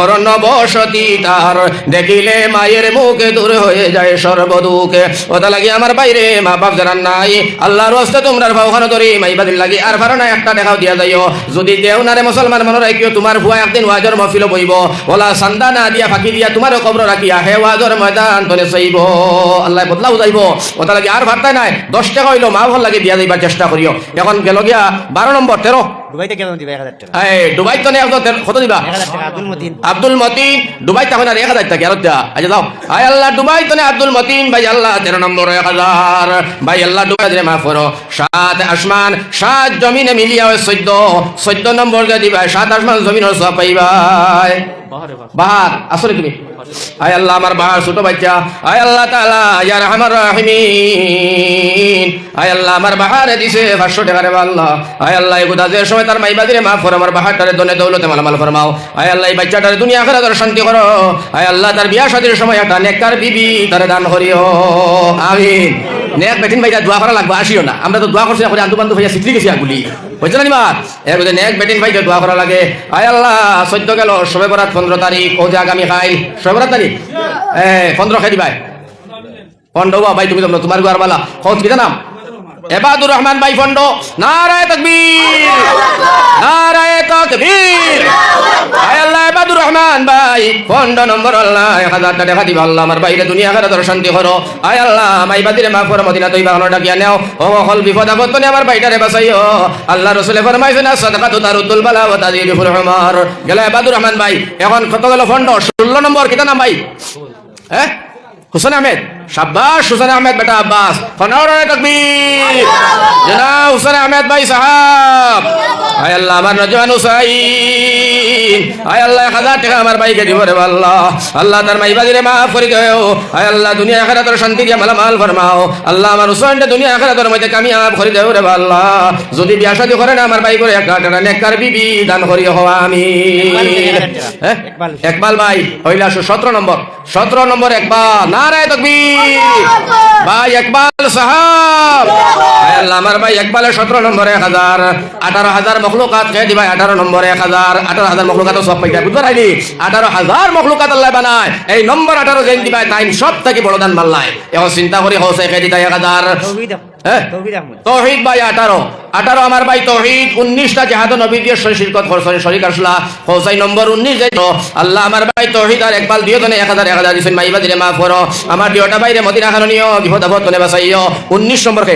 অরণ্য বসতি তার, দেখিলে মায়ের মুখে দূর হয়ে যায় সর্বদুঃখে। ওটা লাগি আমার বাইরে মা বাপ যারা নাই, আল্লাহর রাস্তে তোমরা ভাওখানো ধরি মাই বাদির লাগি আর ভারো না একটা টাকাও দিয়া যাইও। যদি দেও না রে মুসলমান মনে রাখিও তোমার ভুয়া একদিন ওয়াজর মহফিল বইব ওলা সান্দা না দিয়া ফাঁকি দিয়া তোমার কবর রাখিয়া হে ওয়াজর ময়দান তনে চাইব আল্লাহ বদলাও যাইব ওটা লাগে আর ভাবতাই নাই 10 টাকা হইলো মা ভাল লাগে দিয়া যাইবার চেষ্টা করিও এখন গেল গিয়া 12 নম্বর 13 দুবাইতে কেমন দিবা 1000 টাকা দুবাই তো নেই কত দিবা 1000 টাকা আব্দুল মতিন দুবাই তখন আর 1000 টাকা আর দিয়া আচ্ছা দাও আয় আল্লাহ দুবাই তো আব্দুল মতিন ভাই আল্লাহ 13 নম্বর 1000 ভাই আল্লাহ দুবাই রে মাফ করো 7 আসমান 7 জমিনে মিলিয়া 14 নম্বর যে দিবা 7 আসমান জমিনের সব পাইবা বাহার আসলে তুমি আয় আল্লাহ আমার বাহার ছোট বাচ্চা আয় আল্লাহ তাআলা ইয়া রহমান রহিমিন আয় আল্লাহ আমার বাহারে দিছে 500 টাকা রে আল্লাহ আয় আল্লাহ এগুদা যে সময় তার মাইবাদিরে মাফ করো আমার বাহারটারে দনে দৌলতে মালামাল ফরমাও আয় আল্লাহ এই বাচ্চাটারে দুনিয়া আখিরাতের শান্তি করো আয় আল্লাহ তার বিয়া শাদীর সময় একটা নেককার বিবি তারে দান করিও আমিন নেক বেটিন ভাইটা দোয়া করা লাগবে আসিও না আমরা তো দোয়া করছি এখন আন্দু বান্ধব হইয়া সিটলি গেছি আগুলি বুঝছ না নিমা এর মধ্যে নেক বেটিন ভাইটা দোয়া করা লাগে আয় আল্লাহ সদ্য গেল শবে বরাত 15 তারিখ ও যে আগামী খাইল শবে বরাত তারিখ 15 খাই দিবাই পন্ডবা ভাই তুমি তো তোমার গুয়ার বালা কত কি নাম এবাদুর রহমান ভাই ফন্ড নারায়ে তাকবীর নারায়ে তাকবীর আয় আল্লাহ এবাদুর রহমান ভাই ফন্ড নম্বর আল্লাহ 1000 টাকা দিবা আল্লাহ আমার বাইরে দুনিয়া আখিরাতের শান্তি করো আয় আল্লাহ মাইবাদিরে মাফ করো মদিনা তৈবা হলো ডাকিয়া নাও ও হল বিপদ আপদ তনে আমার বাইটারে বাঁচাইও আল্লাহ রাসূলে ফরমাইছেন সাদাকাতু তারুদ্দুল বালা ওয়া তাযিরুল হুমার গেলা এবাদুর রহমান ভাই এখন কত গেল ফন্ড 16 নম্বর কিটা নাম ভাই হুসেন আহমেদ শাবাশ হুসেন আহমেদ বেটা আব্বাস ফনারে তাকবীর জনাব হুসেন আহমেদ ভাই সাহেব আয় আল্লাহ আমার নজওয়ান হুসাইন আয় আল্লাহ 1000 টাকা আমার ভাইকে দিব রে আল্লাহ আল্লাহ তার মাইবাদিরে মাফ করে দাও আয় আল্লাহ দুনিয়া আখিরাতের শান্তি দিয়া মালামাল ফরমাও আল্লাহ আমার হুসাইনকে দুনিয়া আখিরাতের মধ্যে কামিয়াব করে দাও রে আল্লাহ যদি বিয়া শাদী করে না আমার ভাই করে একটা টাকা নেককার বিবি দান করিও আমিন ইকবাল ভাই হইলা 17 নম্বর ইকবাল নারায়ে তাকবীর ভাই ইকবাল সাহেব আয় আল্লাহ আমার ভাই ইকবালের 17 নম্বর 1000 18000 মখলুকাত কে দিবাই 18 নম্বর 1000 18000 মখলুকাত সব পাইতা বুঝবার আইলি 18000 মখলুকাত আল্লাহ বানায় এই নম্বর 18 যেন দিবাই তাই সব থেকে বড় দান মাল্লাই এখন চিন্তা করি হোসে কে দিতা 1000 তৌহিদ ভাই 18 আমার ভাই তৌহিদ 19টা জিহাদ নবী দিয়ে শিরকত করছেন শরীক আসলা হোসাই নম্বর 19 যাইতো আল্লাহ আমার ভাই তৌহিদ আর ইকবাল দিও তনে 1000 দিছেন মাইবা দিলে মাফ করো আমার দিওটা বাইরে মদিনা খানিও বিপদ আপদ তনে বাঁচাইও 19 নম্বর কে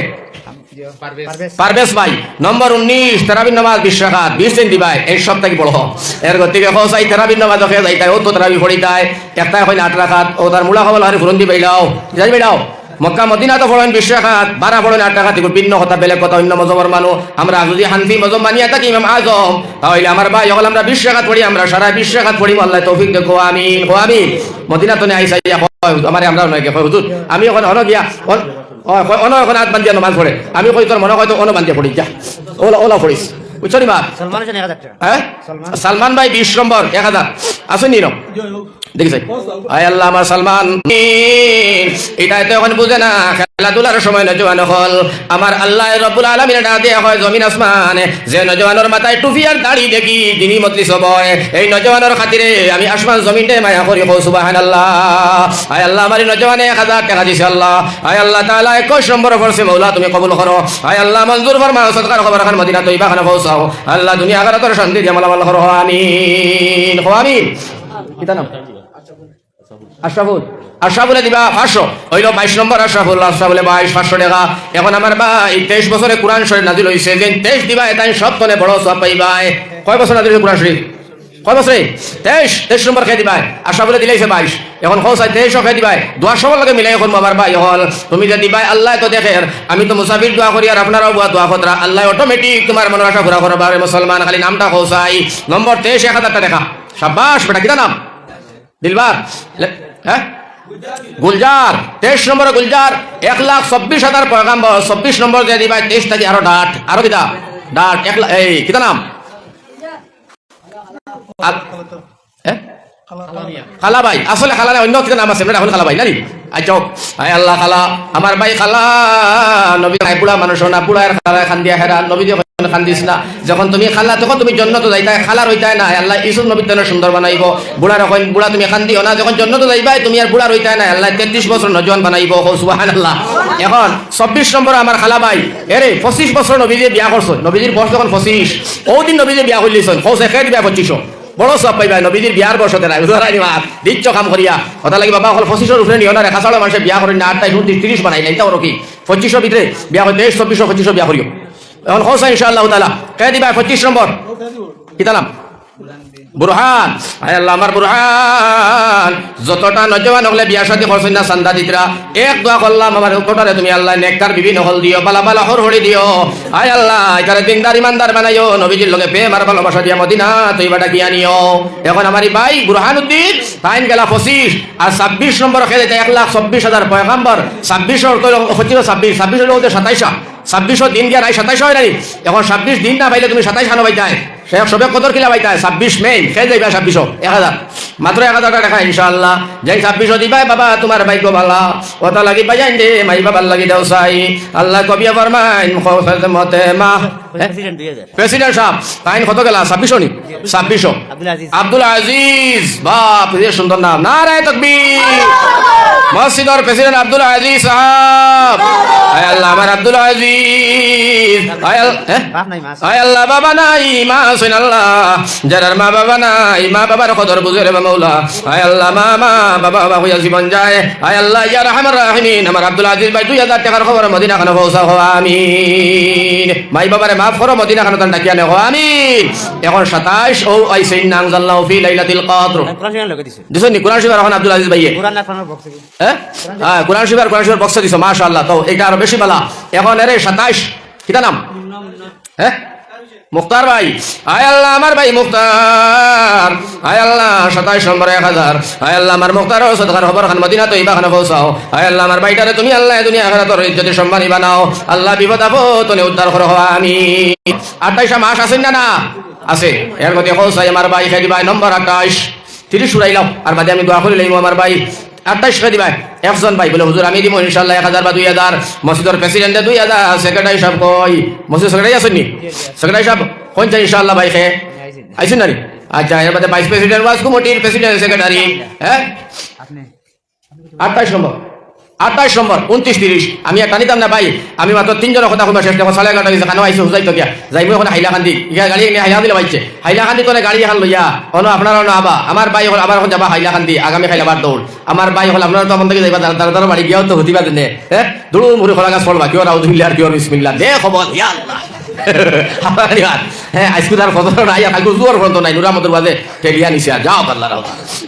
পারভেজ ভাই নম্বর 19 তারাবির নামাজ 20 রাকাত 20 দিন দিবাই এই সপ্তাহে বড় এর গতিকে হোসাই তারাবির নামাজ ওকে যাইতাই ও তো তারাবি পড়িতাই একটা হয় 8 রাকাত ও তার মুলা খবল আর ফুরন দি বাইলাও যাই বাইলাও মক্কা মদিনা তো পড়েন 20 রাকাত 12 পড়েন 8 রাকাত ভিন্ন কথা বেলেগ কথা অন্য মজহবের মানুষ আমরা যদি হানফি মজহব মানিয়া থাকি ইমাম আজম তাহলে আমার ভাই হল আমরা 20 রাকাত পড়ি আমরা সারা 20 রাকাত পড়ি আল্লাহ তৌফিক দেখো আমিন ও আমিন মদিনা তো নেই আইসাইয়া আমারে আমরা নয় কে হুজুর আমি এখন হন গিয়া অন এখন হাত বান্ধিয়া নামাজ পড়ে আমি কই তোর মনে হয় তো অন বান্ধিয়া পড়ি যা ওলা পড়িস বুঝছো নি মা সালমান ভাই 20 নম্বর 1000 আসেনি নো দেখিস আয় আল্লাহ আমার সালমান এটা তো এখন বুঝে না খেলাধুলার সময় নজওয়ান হল আমার আল্লাহ রব্বুল আলামিন ডাক দেয়া হয় জমিন আসমানে যে নজওয়ানের মাথায় টুপি আর দাড়ি দেখি দিনী মজলিস হয় এই নজওয়ানের খাতিরে আমি আসমান জমিনতে মায়া করি সুবহানাল্লাহ আয় আল্লাহ আমার নজওয়ানে 1000 টাকা দিছে আল্লাহ আয় আল্লাহ তাআলা 21 নম্বর পড়ছে মাওলা তুমি কবুল করো আয় আল্লাহ মঞ্জুর ফরমাও সদকার খবর খান মদিনা তৈবা খানে পৌঁছাও আল্লাহ দুনিয়া আখিরাতের শান্তি দিয়ে মালামাল করো আমিন আমিন কিতা নাম আশরাফুল দিবা 500 হইল 22 নম্বর আশরাফুল 22 500 টাকা এখন আমার ভাই 23 বছরে কোরআন শরীফ নাজিল হইছে যে 23 দিবা তাই সব তনে বড় সওয়াব পাইবাই কয় বছর নাজিল কোরআন শরীফ কয় বছরে 23 নম্বর খাই দিবাই আশরাফুল দিলাইছে 22 এখন খোসাই 23 খাই দিবাই দোয়া সবার লগে মিলাই এখন আমার ভাই হল তুমি যে দিবাই আল্লাহ তো দেখে আমি তো মুসাফির দোয়া করি আর আপনারাও দোয়া করা আল্লাহ অটোমেটিক তোমার মনের আশা পুরা করবে মুসলমান খালি নামটা খোসাই নম্বর 23 1000 টাকা শাবাশ বেটা কিটা নাম দিলবার গুলজার 23 নম্বর গুলজার 1,26,000 পয়গাম্বর 26 নম্বর দিয়ে দিবাই 23 থেকে আরো ডাট আরো কিটা ডাট 1 লাখ এই কিটা নাম খালা ভাই আসলে খালা না অন্য কিটা নাম আছে এখন খালা ভাই নানি আচ্ছা আয় আল্লাহ খালা আমার ভাই খালা নবী নাই বুড়া মানুষ না বুড়ার খালা খান দিয়া হেরা নবী খান্দিস না যখন তুমি খালা তখন তুমি জন্নত যাইতা খালার হইতাই না আল্লাহ ইসুফ নবী তেন সুন্দর বানাইব বুড়ার এখন বুড়া তুমি খান্দিও না যখন জন্নত যাইবাই তুমি আর বুড়ার হইতাই না আল্লাহ 33 বছর নজওয়ান বানাইব সুবহানাল্লাহ এখন 26 নম্বর আমার খালা ভাই এরে 25 বছর নবীজি বিয়া করছ নবীজির বয়স যখন 25 ওই দিন নবীজি বিয়া করলিছেন হোসে খেয়ে দিবা 25 বড় সব পাইবা নবীজির বিয়ার বসতে নাই উদাহরণ মা দিচ্ছ কাম করিয়া কথা লাগি বাবা হল 25 উপরে নিও না রেখা চাউল মানুষে বিয়া করেন না 28 29 30 বানাই নাই তাও কি 25 ভিতরে বিয়া করে 23 24 25 বিয়া করিও এখন হোসা ইনশাআল্লাহ তাআলা কে দিবা 25 নম্বর কিতা নাম বুরহান আয় আল্লাহ আমার বুরহান যতটা নজওয়ান হলে বিয়া শাদী করছেন না চান্দা দিতরা এক দোয়া করলাম আমার কোটারে তুমি আল্লাহ নেককার বিবি নহল দিও বালা বালা হরহরি দিও আয় আল্লাহ এটারে দিনদার ইমানদার বানাইও নবীজির লগে প্রেম আর ভালোবাসা দিয়া মদিনা তৈবাটা গিয়া নিও এখন আমার ভাই বুরহানুদ্দিন টাইম গেলা 25 আর 26 নম্বর খেলে 1,26,000 পয়গম্বর 26 হলো 26 হলো 27 26 দিন গিয়া নাই 27 হয় নাই এখন 26 দিন না পাইলে তুমি 27 আনো পাইতাই সে সবে কদর কিলা পাইতাই 26 মে খেয়ে যাইবা 26 1000 মাত্র 1000 টাকা ইনশাআল্লাহ যাই 26 দিবাই বাবা তোমার ভাগ্য ভালো কথা লাগি বাজাইন দে মাই বাবার লাগি দাও চাই আল্লাহ কবিয়া ফরমাইন মতে মা প্রেসিডেন্ট সাহেব টাইম কত গেলা 26 নি 26 আব্দুল আজিজ বাপ এই সুন্দর নাম নারায়ে তাকবীর মসজিদের প্রেসিডেন্ট আব্দুল আজিজ সাহেব আয় আল্লাহ আমার আব্দুল আজিজ আয় আল্লাহ বাবা নাই মা আছেন আল্লাহ যারা মা বাবা নাই মা বাবার কদর বুঝে রে মাওলা আয় আল্লাহ মা বাবা বাবা হইয়া জীবন যায় আয় আল্লাহ ইয়া রাহমার রাহিমিন আমার আব্দুল আজিজ ভাই 2000 টাকার খবর মদিনা খানে পৌঁছাও আমিন মাই বাবারে মাফ করো মদিনা খানে তান ডাকিয়া নেও আমিন এখন 27 ও আইসিন নাযাল্লাহু ফি লাইলাতুল কদর দিছো নি কুরআন শরীফ এখন আব্দুল আজিজ ভাই কুরআন না ফানোর বক্স হ্যাঁ কুরআন শরীফ বক্স দিছো মাশাআল্লাহ তো এটা আরো বেশি ভালো এখন এর 27 কিটা নাম হ্যাঁ মুখতার ভাই আয় আল্লাহ আমার ভাই মুখতার আয় আল্লাহ 27 নম্বর 1000 আয় আল্লাহ আমার মুখতার সদকার খবর খান মদিনা তো ইবাখানে পৌঁছাও আয় আল্লাহ আমার ভাইটারে তুমি আল্লাহ দুনিয়া আখিরাতের ইজ্জতে সম্মানী বানাও আল্লাহ বিপদ আপদ উদ্ধার করো আমিন 28 মাস আছেন না না আছে এর মধ্যে পৌঁছাই আমার ভাই খাই ভাই নম্বর 28 30 উড়াইলাম আর বাদে আমি দোয়া করি লইমু আমার ভাই 28 খাই দিবা একজন ভাই বলে হুজুর আমি দিব ইনশাআল্লাহ 1000 বা 2000 মসজিদের প্রেসিডেন্টে 2000 সেক্রেটারি সাহেব কই মসজিদ সেক্রেটারি আছেন নি সেক্রেটারি সাহেব কোন চাই ইনশাআল্লাহ ভাই খে আইছেন না রে আচ্ছা এর বাদে ভাইস প্রেসিডেন্ট ওয়াজ কমিটির প্রেসিডেন্ট সেক্রেটারি হ্যাঁ আপনি 28 নম্বর 29 30 আমি একটা নিতাম না ভাই আমি মাত্র 3 জনের কথা কইবা শেষ করব 11:30 গেছে কানো আইছে হুজাই তো গিয়া যাইবো এখন হাইলাকান্দি ইয়া গাড়ি নিয়ে হাইলাকান্দি লাইছে হাইলাকান্দি তোরে গাড়ি এখন লইয়া অন আপনারা না আবা আমার ভাই হল আবার এখন যাবা হাইলাকান্দি আগামী খাইলাবার দৌড় আমার ভাই হল আপনারা তো আমন থেকে যাইবা তার বাড়ি গিয়াও তো হতিবা দেনে হ্যাঁ দুড়ু মুড়ি খোলা গাছ পড়বা কিও আউযুবিল্লাহ আর কিও বিসমিল্লাহ দে খবর ইয়া আল্লাহ হ্যাঁ আজকে তার ফটো নাই কালকে জোর ফটো নাই নুরামতের বাজে টেলিয়া নিছে যাও আল্লাহ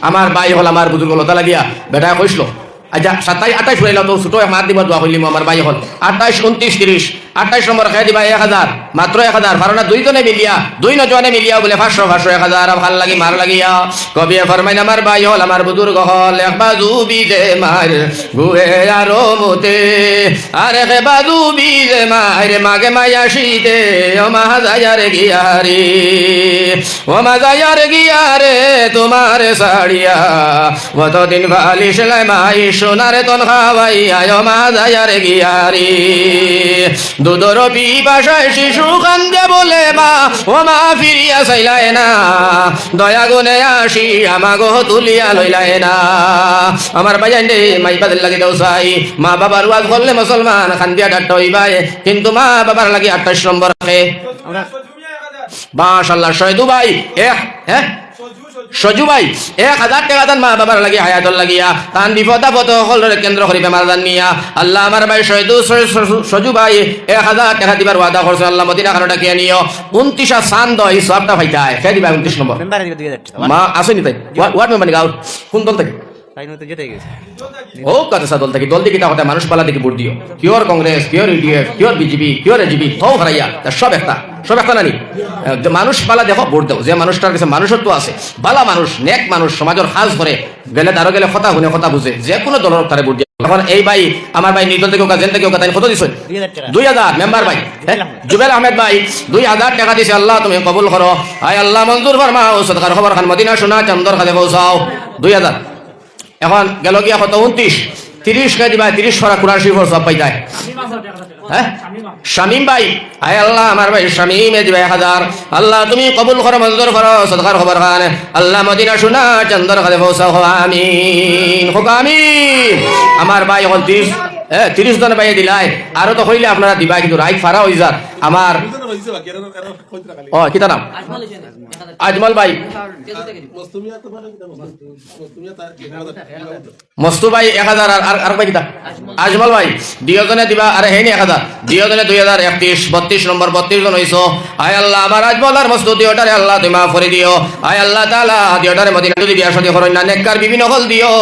আমার ভাই হল আমার বুজুর্গ লতা লাগিয়া বেটা কইছিল আচ্ছা 27 28 হইল তো ছোট মার দিব দোয়া হইলিম আমার ভাই হল 28 29 30 28 নম্বর খাই দিবা 1000 মাত্র 1000 ফারনা দুই জনে মিলিয়া দুই নজনে মিলিয়া বলে 500 1000 ভাল লাগি মার লাগিয়া কবি ফরমাইন আমার ভাই হল আমার বুজুর্গ হল এক বাজু বিজে মার গুয়ে আরো মতে আরে হে বাজু বিজে মার মাগে মায়া শীতে ও মাহাজায়ার গিয়ারে ও মাজায়ার গিয়ারে তোমার সাড়িয়া কতদিন ভালিস লাই মাই সোনারে তন খাওয়াই আয় মাজায়ার গিয়ারে দুধর পিপাসায় শিশু কান্দে বলে মা ও মা ফিরিয়া চাইলায় না দয়া গুনে আসি আমাগো তুলিয়া লইলায় না আমার ভাইজান রে মাই বাদের লাগি দাও চাই মা বাবার ওয়াজ করলে মুসলমান খান্দিয়া ডাট হইবাই কিন্তু মা বাবার লাগি 28 নম্বর আছে মাশাআল্লাহ শহীদু ভাই হ্যাঁ সজু ভাই 1000 টাকা দান মা বাবার লাগি হায়াতর লাগিয়া তান বিপদ আপদ সকলের কেন্দ্র করি বেমার দান নিয়া আল্লাহ আমার ভাই সজু ভাই 1000 টাকা দিবার ওয়াদা করছে আল্লাহ মদিনা খানো ডাকিয়া নিও 29 চান্দ এই সবটা ভাইতায় কে দিবা 29 নম্বর মেম্বার দিবা 2000 টাকা মা আসেনি তাই ওয়ার্ড মেম্বার গাও কোন দল থেকে ও কথা দল থেকে দল থেকে কথা মানুষ পালা থেকে ভোট দিও cure Congress cure UDF cure BJP cure AGP তো হারাইয়া সব একটা নানি মানুষ পালা দেখো ভোট দাও যে মানুষটার কাছে মানুষত্ব আছে বালা মানুষ নেক মানুষ সমাজের কাজ করে গেলে তারও গেলে কথা শুনে কথা বুঝে যে কোনো দলের তারে ভোট দিয়ে এখন এই ভাই আমার ভাই নির্দল থেকে জেন থেকে তাই কত দিছ 2000 মেম্বার ভাই জুবেল আহমেদ ভাই 2000 টাকা দিছে আল্লাহ তুমি কবুল করো আয় আল্লাহ মঞ্জুর ফরমাও সদকার খবর খান মদিনা সোনা চন্দর খাদে পৌঁছাও 2000 এখন গেল গিয়া কত 29 30 কে দিবা 30 ফরা কুরআন শরীফ সব পাই যায় হ্যাঁ শামিম ভাই আয় আল্লাহ আমার ভাই শামিম এ দিবা 1000 আল্লাহ তুমি কবুল করো মঞ্জুর করো সদকার খবর খান আল্লাহ মদিনা সোনা চন্দর খাদে পৌঁছাও আমিন আমিন আমার ভাই হল 30 জন ভাই দিলাই আরো তো হইলে আপনারা দিবা কিন্তু রাইট ফারা হই যার আমার ও কিতা নাম আজমল ভাই মস্তু ভাই 1000 আর ভাই কিতা আজমল ভাই দুইজনে দিবা আরে হেনি 1000 দুইজনে 2031 32 নম্বর 32 জন হইছো আয় আল্লাহ আমার আজমল আর মস্তু দিওটারে আল্লাহ তুমি মাফ করে দিও আয় আল্লাহ তাআলা দিওটারে মদিনা যদি বিয়া শাদী করেন না নেককার বিবি নকল দিও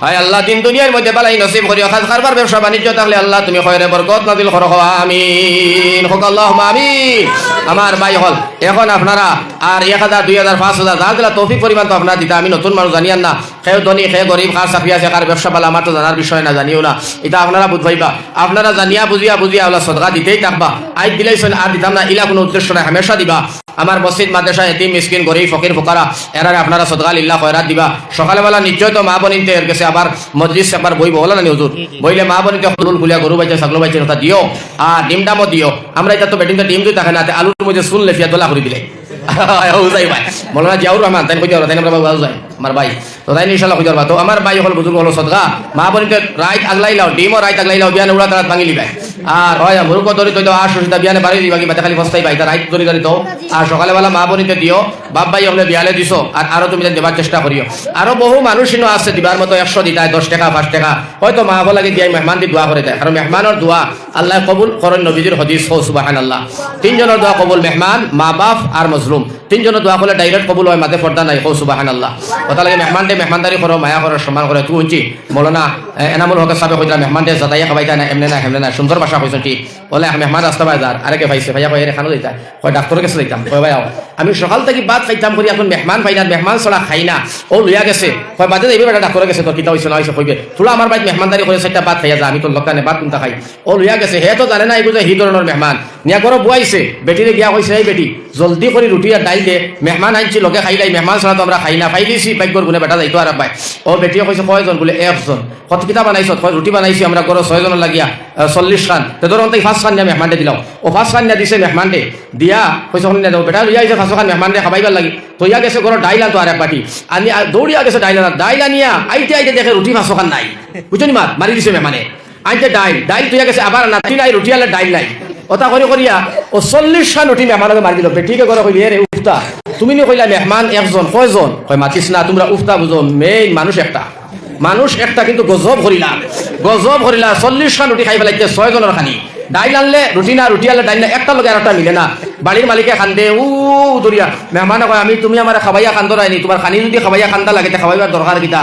আয় আল্লাহ দিন দুনিয়ার মধ্যে বালাই নসিব করিও খাস কারবার ব্যবসা বাণিজ্য থাকলে আল্লাহ তুমি খয়রে বরকত নাযিল করো আমিন হোক আল্লাহুম্মা আমিন আমার ভাই হল এখন আপনারা আর 1000 2000 5000 যা দিলা তৌফিক পরিমাণ তো আপনারা দিতা আমি নতুন মানুষ জানিয়ান না খেয়ে ধনী খেয়ে গরিব খাস চাকরি আছে কার ব্যবসা পালা আমার তো জানার বিষয় না জানিও না এটা আপনারা বুঝবাইবা আপনারা জানিয়া বুঝিয়া আল্লাহ সদকা দিতেই থাকবা আই দিলাইছেন আর দিতাম না ইলা কোনো উদ্দেশ্য নাই হামেশা দিবা আমার মসজিদ মাদ্রাসা এতিম মিসকিন গরিব ফকির ফুকারা এরারে আপনারা সদকা লিল্লাহ খয়রাত দিবা সকালবেলা নিশ্চয় তো মা বনিতে এর কাছে আবার মজলিস একবার বই বলা না হুজুর বইলে মা বনিতে ফুল খুলিয়া গরু বাইছে ছাগল বাইছে ওটা দিও আর ডিম ডামও দিও আমরা এটা তো বেটিংটা ডিম দুই থাকে না আলুর মধ্যে চুল লেফিয়া দোলা করে দিলে ভাই মৌলানা জিয়াউর রহমান তাই কই তাই আমরা বাবু যায় আমার ভাই তো তাই ইনশাআল্লাহ কই যাবা তো আমার ভাই হল বুজুর্গ হলো সদকা মা বনিতে রাইত আগলাই লাও ডিমও রাইত আগলাই লাও বিয়ানে উড়া তারাত ভাঙি লিবাই আর হয় মুরুক ধরি তো আর সুবিধা বিয়ানে বাড়ি দিবা কি বাতে খালি বস্তাই পাই রাইত ধরি গাড়ি তো আর সকালবেলা মা বনিতে দিও বাপ ভাই হলে বিয়ালে দিছো আর আরো তুমি দেবার চেষ্টা করিও আরো বহু মানুষই আছে দিবার মতো 100 দিতায় 10 টাকা 5 টাকা হয়তো মা বলাকে দিয়ে মেহমান দি দোয়া করে দেয় আর মেহমানের দোয়া আল্লাহ কবুল করেন নবীজির হাদিস হো সুবহানাল্লাহ তিনজনের দোয়া কবুল মেহমান মা বাপ আর মজলুম তিনজনের দোয়া করলে ডাইরেক্ট কবুল হয় মাঝে পর্দা নাই হো সুবহানাল্লাহ কথা লাগে মেহমানদারি করো মায়া করো সম্মান করে তুই উঞ্চি মৌলানা এনামুল হক সাহেব কইরা মেহমানদের জাতাইয়া খাবাইতা না এমনে না হেমনে না সুন্দর ভাষা কইছেন ঠিক বলে মেহমান রাস্তা বাজার আরেকে ভাইছে ভাইয়া কই খানো দিতা কই ডাক্তারের কাছে যাইতাম কই ভাই আমি সকাল থেকে ভাত খাইতাম করি এখন মেহমান পাই না মেহমান ছাড়া খাই না ও লইয়া গেছে কই বাদে যাইবে বেটা ডাক্তারের কাছে তো কিতা হইছে না হইছে কইবে তোলা আমার ভাই মেহমানদারি করে সেটা ভাত খাইয়া যা আমি তো লোকানে ভাত কিনতা খাই ও লইয়া গেছে হে তো জানে না এগুলো হি ধরনের মেহমান নিয়া করো বুয়াইছে বেটিরে গিয়া কইছে এই বেটি জলদি করে রুটি আর ডাইল দে মেহমান আনছি লোকে খাইলাই মেহমান ছাড়া তো আমরা খাই না ফাইলিছি ভাগ্যর গুণে বেটা যাইতো আর ভাই ও বেটিয়ে কইছে কয়জন বলে 1 জন কত কিতা বানাইছ কয় রুটি বানাইছি আমরা করো 6 জনের লাগিয়া 40 খান তো ধরুন তাই 5 খান নিয়া মেহমানদে দিলাম ও 5 খান নিয়া দিছে মেহমানদে দিয়া কইছে হন নিয়া দাও বেটা লইয়া আইছে 5 খান মেহমানদে খাবাইবার লাগি তো ইয়া গেছে করো ডাইল আনতো আর এক বাটি আনি দৌড়িয়া গেছে ডাইল আনিয়া আইতে দেখে রুটি 5 খান নাই বুঝনি মারি দিছে মেহমানে আইতে ডাইল তুইয়া গেছে আবার নাতি নাই রুটি আলে ডাইল নাই ওটা করে করিয়া ও 40 খান রুটি মেহমানকে মারি দিল বেটিকে করে কইলি রে উফতা তুমি নি কইলা মেহমান একজন কয়জন কয় মাতিস না তোমরা উফতা বুঝো মেইন মানুষ একটা কিন্তু গজব করিলা 40 খান রুটি খাই ফেলাইতে 6 জনের খানি ডাইল আনলে রুটি আনলে ডাইল না একটা লগে আর একটা মিলে না বাড়ির মালিকে খান্দে দরিয়া মেহমান কয় আমি তুমি আমার খাবাইয়া খান্দো রাইনি তোমার খানি যদি খাবাইয়া খান্দা লাগে খাবাইবার দরকার কিতা